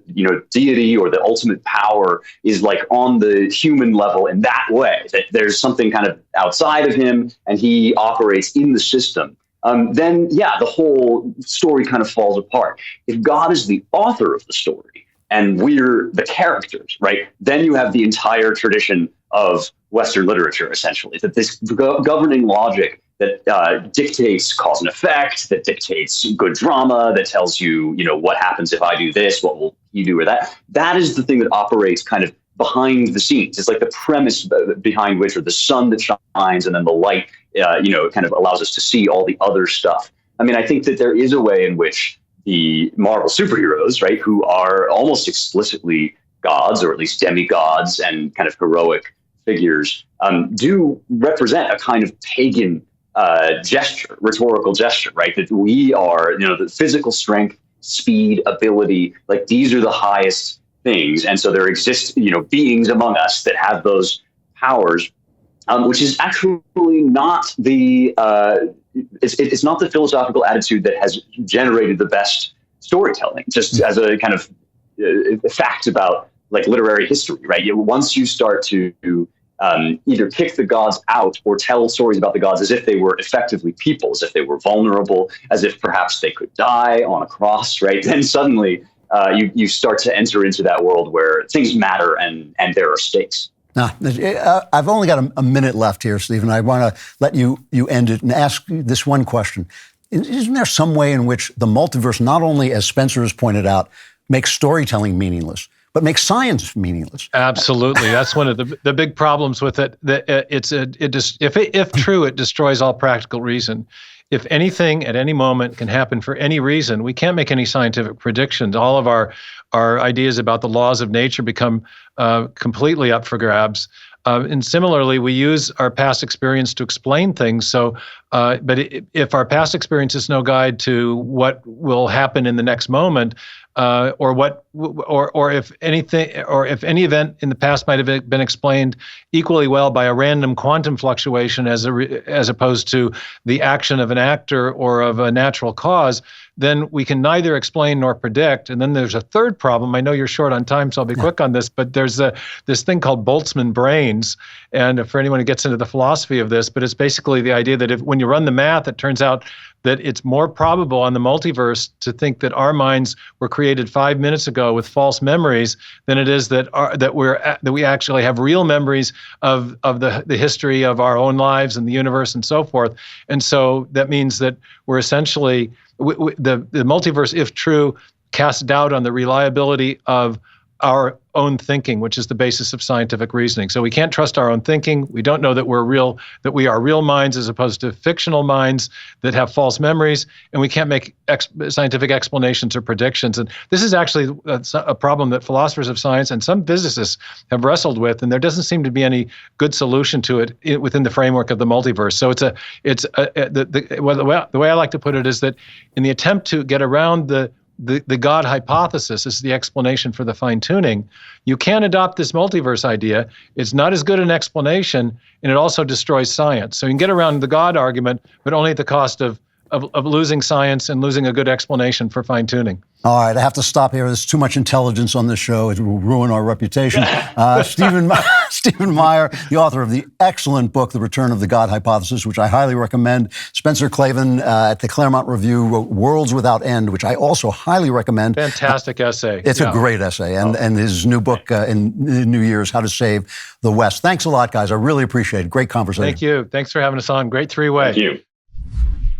deity or the ultimate power is like on the human level in that way, that there's something kind of outside of him and he operates in the system, then the whole story kind of falls apart. If God is the author of the story and we're the characters, right, then you have the entire tradition of Western literature, essentially, that this governing logic that dictates cause and effect, that dictates good drama, that tells you, what happens if I do this, what will you do or that. That is the thing that operates kind of behind the scenes. It's like the premise behind which, or the sun that shines and then the light, kind of allows us to see all the other stuff. I mean, I think that there is a way in which the Marvel superheroes, right, who are almost explicitly gods, or at least demigods and kind of heroic figures, do represent a kind of pagan gesture, rhetorical gesture, right? That we are, the physical strength, speed, ability, like these are the highest things. And so there exist, beings among us that have those powers, which is actually not the, it's not the philosophical attitude that has generated the best storytelling, just as a kind of fact about like literary history, right? Once you start to either kick the gods out or tell stories about the gods as if they were effectively people, as if they were vulnerable, as if perhaps they could die on a cross, right? Then suddenly you start to enter into that world where things matter and there are stakes. Now, I've only got a minute left here, Stephen. I want to let you end it and ask this one question. Isn't there some way in which the multiverse, not only, as Spencer has pointed out, makes storytelling meaningless, but makes science meaningless? Absolutely. That's one of the big problems with it. If true, it destroys all practical reason. If anything at any moment can happen for any reason, we can't make any scientific predictions. All of our ideas about the laws of nature become completely up for grabs. And similarly, we use our past experience to explain things. So, but if our past experience is no guide to what will happen in the next moment, or if anything, or if any event in the past might have been explained equally well by a random quantum fluctuation as opposed to the action of an actor or of a natural cause, then we can neither explain nor predict. And then there's a third problem. I know you're short on time, so I'll be quick on this, but there's this thing called Boltzmann brains. And for anyone who gets into the philosophy of this, but it's basically the idea that when you run the math, it turns out that it's more probable on the multiverse to think that our minds were created 5 minutes ago with false memories than it is that we actually have real memories of the history of our own lives and the universe and so forth. And so that means that we're essentially the multiverse, if true, casts doubt on the reliability of our own thinking, which is the basis of scientific reasoning. So we can't trust our own thinking. We don't know that we are real minds as opposed to fictional minds that have false memories, and we can't make scientific explanations or predictions. And this is actually a problem that philosophers of science and some physicists have wrestled with, and there doesn't seem to be any good solution to it within the framework of the multiverse. So the way I like to put it is that in the attempt to get around the God hypothesis is the explanation for the fine-tuning. You can adopt this multiverse idea. It's not as good an explanation, and it also destroys science. So you can get around the God argument, but only at the cost of losing science and losing a good explanation for fine-tuning. All right, I have to stop here. There's too much intelligence on this show. It will ruin our reputation. Stephen Meyer, the author of the excellent book, The Return of the God Hypothesis, which I highly recommend. Spencer Klavan at the Claremont Review wrote Worlds Without End, which I also highly recommend. Fantastic essay. It's a great essay. And his new book in New Year's, How to Save the West. Thanks a lot, guys. I really appreciate it. Great conversation. Thank you. Thanks for having us on. Great three-way. Thank you.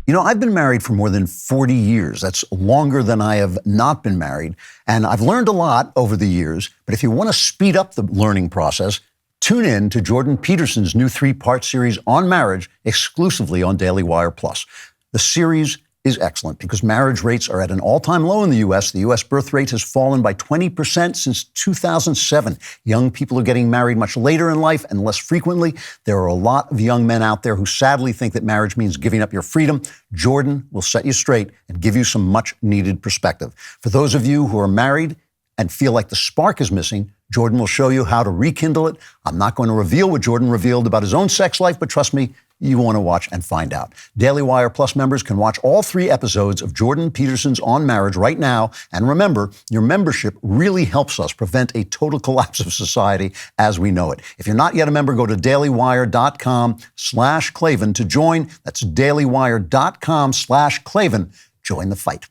You know, I've been married for more than 40 years. That's longer than I have not been married. And I've learned a lot over the years. But if you want to speed up the learning process, tune in to Jordan Peterson's new 3-part series on marriage exclusively on DailyWire Plus. The series is excellent because marriage rates are at an all-time low in the U.S. The U.S. birth rate has fallen by 20% since 2007. Young people are getting married much later in life and less frequently. There are a lot of young men out there who sadly think that marriage means giving up your freedom. Jordan will set you straight and give you some much-needed perspective. For those of you who are married and feel like the spark is missing, Jordan will show you how to rekindle it. I'm not going to reveal what Jordan revealed about his own sex life, but trust me, You want to watch and find out. Daily Wire Plus members can watch all 3 episodes of Jordan Peterson's On Marriage right now. And remember, your membership really helps us prevent a total collapse of society as we know it. If you're not yet a member, go to dailywire.com/Klavan to join. That's dailywire.com/Klavan. Join the fight.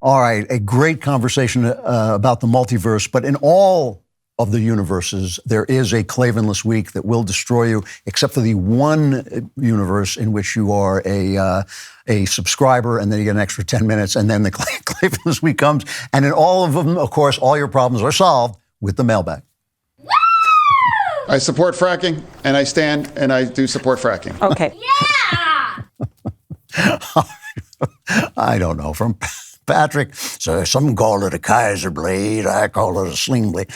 All right, a great conversation about the multiverse, but in all of the universes, there is a Klavanless week that will destroy you, except for the one universe in which you are a subscriber, and then you get an extra 10 minutes, and then the Klavanless week comes. And in all of them, of course, all your problems are solved with the mailbag. I support fracking, and I stand and I do support fracking. Okay. Yeah! I don't know. From Patrick, so some call it a Kaiser blade. I call it a sling blade.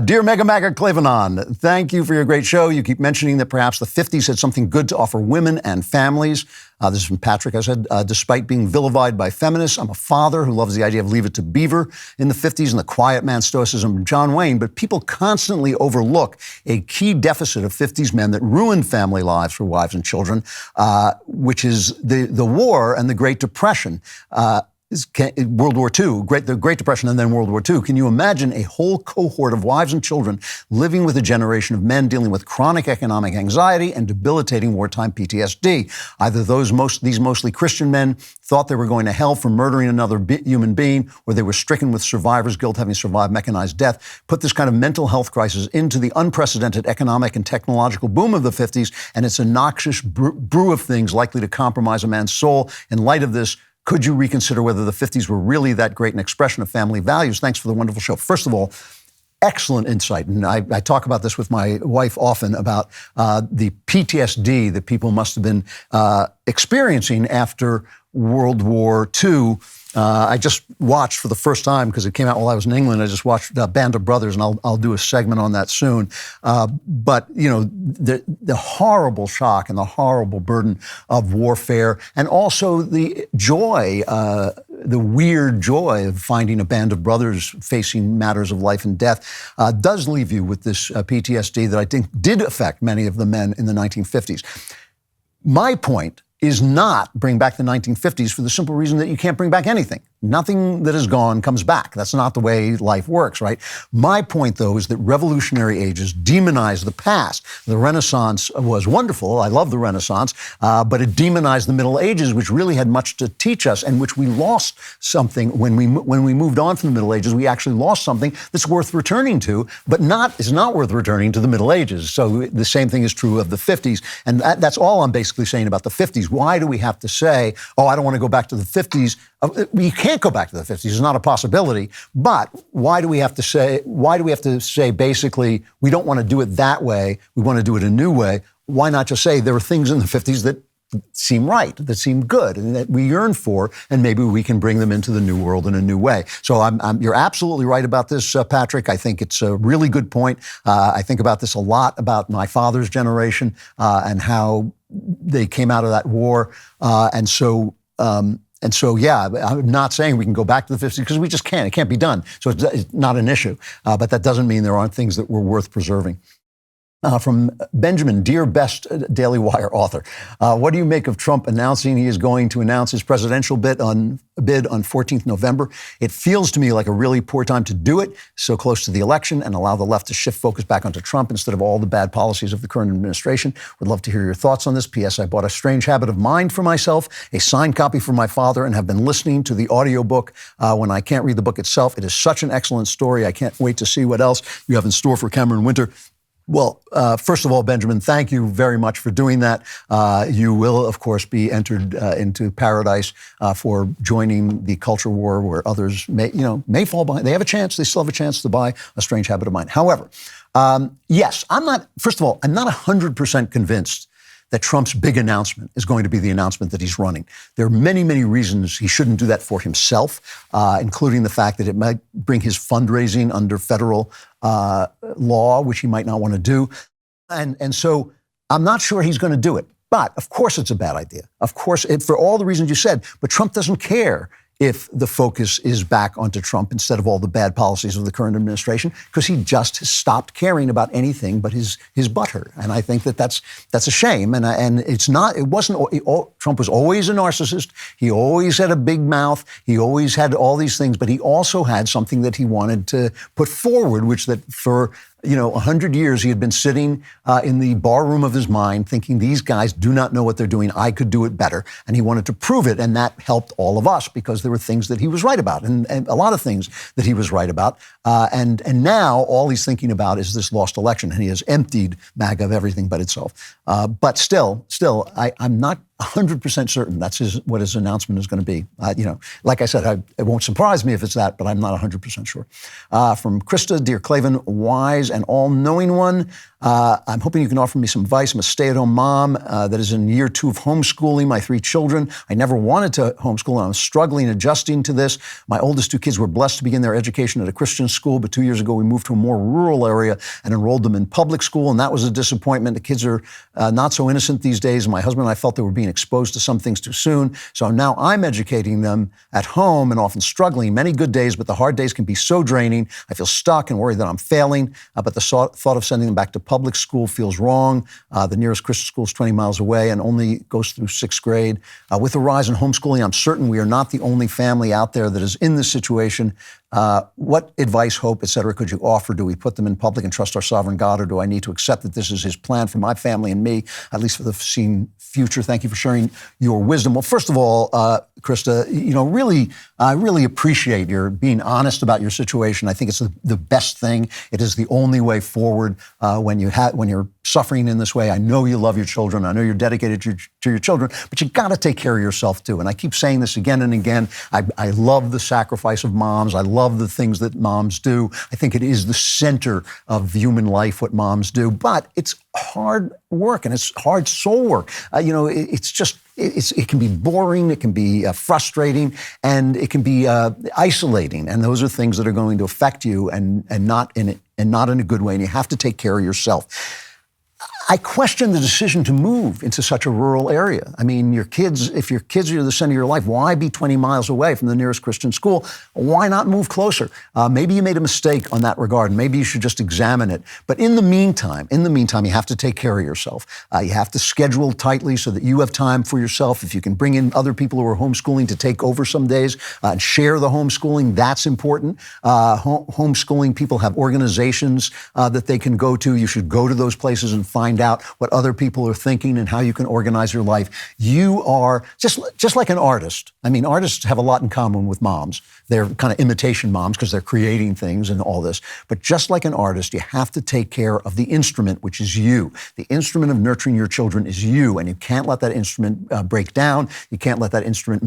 Dear Mega Magger Klavanon, thank you for your great show. You keep mentioning that perhaps the 50s had something good to offer women and families. This is from Patrick. I said, despite being vilified by feminists, I'm a father who loves the idea of Leave It to Beaver in the 50s and the quiet man stoicism of John Wayne. But people constantly overlook a key deficit of 50s men that ruined family lives for wives and children, which is the war and the Great Depression. World War II, the Great Depression and then World War II. Can you imagine a whole cohort of wives and children living with a generation of men dealing with chronic economic anxiety and debilitating wartime PTSD? Either these mostly Christian men thought they were going to hell for murdering another human being, or they were stricken with survivor's guilt having survived mechanized death. Put this kind of mental health crisis into the unprecedented economic and technological boom of the 50s, and it's a noxious brew of things likely to compromise a man's soul. In light of this, could you reconsider whether the 50s were really that great an expression of family values? Thanks for the wonderful show. First of all, excellent insight. And I talk about this with my wife often about the PTSD that people must have been experiencing after World War II. I just watched for the first time, because it came out while I was in England, I just watched Band of Brothers, and I'll do a segment on that soon. But, you know, the horrible shock and the horrible burden of warfare, and also the joy, the weird joy of finding a band of brothers facing matters of life and death, does leave you with this PTSD that I think did affect many of the men in the 1950s. My point is not bring back the 1950s for the simple reason that you can't bring back anything. Nothing that is gone comes back. That's not the way life works, right? My point, though, is that revolutionary ages demonize the past. The Renaissance was wonderful. I love the Renaissance, but it demonized the Middle Ages, which really had much to teach us, and which we lost something when we moved on from the Middle Ages. We actually lost something that's worth returning to, but is not worth returning to the Middle Ages. So the same thing is true of the 50s, and that's all I'm basically saying about the 50s. Why do we have to say, oh, I don't want to go back to the 50s? We can't go back to the 50s. It's not a possibility. But why do we have to say basically we don't want to do it that way? We want to do it a new way. Why not just say there are things in the 50s that seem right, that seem good, and that we yearn for, and maybe we can bring them into the new world in a new way. So you're absolutely right about this, Patrick. I think it's a really good point. I think about this a lot, about my father's generation and how they came out of that war. And so, yeah, I'm not saying we can go back to the 50s, because we just can't. It can't be done. So it's not an issue. But that doesn't mean there aren't things that were worth preserving. From Benjamin, dear best Daily Wire author, what do you make of Trump announcing he is going to announce his presidential bid on 14th November? It feels to me like a really poor time to do it so close to the election and allow the left to shift focus back onto Trump instead of all the bad policies of the current administration. Would love to hear your thoughts on this. P.S. I bought A Strange Habit of Mind for myself, a signed copy for my father, and have been listening to the audiobook when I can't read the book itself. It is such an excellent story. I can't wait to see what else you have in store for Cameron Winter. Well, first of all, Benjamin, thank you very much for doing that. You will, of course, be entered into paradise for joining the culture war, where others may fall behind. They have a chance. They still have a chance to buy A Strange Habit of Mind. However, yes, I'm not 100% convinced that Trump's big announcement is going to be the announcement that he's running. There are many, many reasons he shouldn't do that for himself, including the fact that it might bring his fundraising under federal law, which he might not want to do. And so I'm not sure he's going to do it. But of course it's a bad idea. Of course, for all the reasons you said. But Trump doesn't care if the focus is back onto Trump instead of all the bad policies of the current administration, because he just has stopped caring about anything but his butthurt. And I think that's a shame. And it's not. It wasn't. Trump was always a narcissist. He always had a big mouth. He always had all these things. But he also had something that he wanted to put forward, which that for 100 years he had been sitting in the bar room of his mind thinking, these guys do not know what they're doing. I could do it better. And he wanted to prove it. And that helped all of us because there were things that he was right about and a lot of things that he was right about. And now all he's thinking about is this lost election. And he has emptied MAGA of everything but itself. But still, I'm not 100% certain that's what his announcement is going to be. Like I said, it won't surprise me if it's that, but I'm not 100% sure. From Krista, dear Klavan, wise and all-knowing one, I'm hoping you can offer me some advice. I'm a stay-at-home mom that is in year 2 of homeschooling my 3 children. I never wanted to homeschool, and I'm struggling adjusting to this. My oldest 2 kids were blessed to begin their education at a Christian school, but 2 years ago we moved to a more rural area and enrolled them in public school, and that was a disappointment. The kids are not so innocent these days, and my husband and I felt they were being exposed to some things too soon. So now I'm educating them at home and often struggling. Many good days, but the hard days can be so draining. I feel stuck and worried that I'm failing, but the thought of sending them back to public school feels wrong. The nearest Christian school is 20 miles away and only goes through 6th grade. With the rise in homeschooling, I'm certain we are not the only family out there that is in this situation. What advice, hope, et cetera, could you offer? Do we put them in public and trust our sovereign God, or do I need to accept that this is his plan for my family and me, at least for the foreseen future? Thank you for sharing your wisdom. Well, first of all, Krista, I really appreciate your being honest about your situation. I think it's the best thing. It is the only way forward when you're suffering in this way. I know you love your children. I know you're dedicated to your children, but you got to take care of yourself too. And I keep saying this again and again. I love the sacrifice of moms. I love the things that moms do. I think it is the center of human life, what moms do. But it's hard work and it's hard soul work. It can be boring, it can be frustrating, and it can be isolating. And those are things that are going to affect you and not in a good way. And you have to take care of yourself. I question the decision to move into such a rural area. I mean, if your kids are the center of your life, why be 20 miles away from the nearest Christian school? Why not move closer? Maybe you made a mistake on that regard. Maybe you should just examine it. But in the meantime, you have to take care of yourself. You have to schedule tightly so that you have time for yourself. If you can bring in other people who are homeschooling to take over some days and share the homeschooling, that's important. Homeschooling people have organizations that they can go to. You should go to those places and find out what other people are thinking and how you can organize your life. You are just like an artist. I mean, artists have a lot in common with moms. They're kind of imitation moms because they're creating things and all this. But just like an artist, you have to take care of the instrument, which is you. The instrument of nurturing your children is you, and you can't let that instrument break down. You can't let that instrument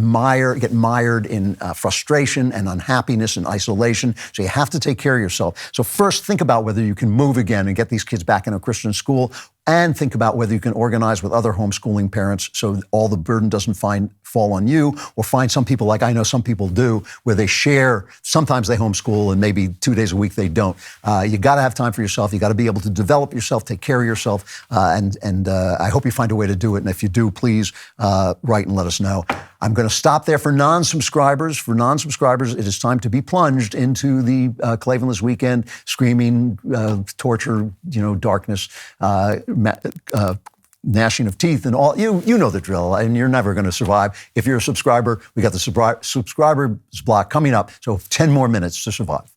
get mired in frustration and unhappiness and isolation. So you have to take care of yourself. So first, think about whether you can move again and get these kids back in a Christian school, and think about whether you can organize with other homeschooling parents so all the burden doesn't fall on you, or find some people, like I know some people do, where they share. Sometimes they homeschool and maybe 2 days a week they don't. You got to have time for yourself. You got to be able to develop yourself, take care of yourself, and I hope you find a way to do it. And if you do, please write and let us know. I'm going to stop there for non-subscribers. For non-subscribers, it is time to be plunged into the Klavanless weekend, screaming, torture, darkness, gnashing of teeth and all. You know the drill, and you're never going to survive. If you're a subscriber, we got the subscribers block coming up, so 10 more minutes to survive.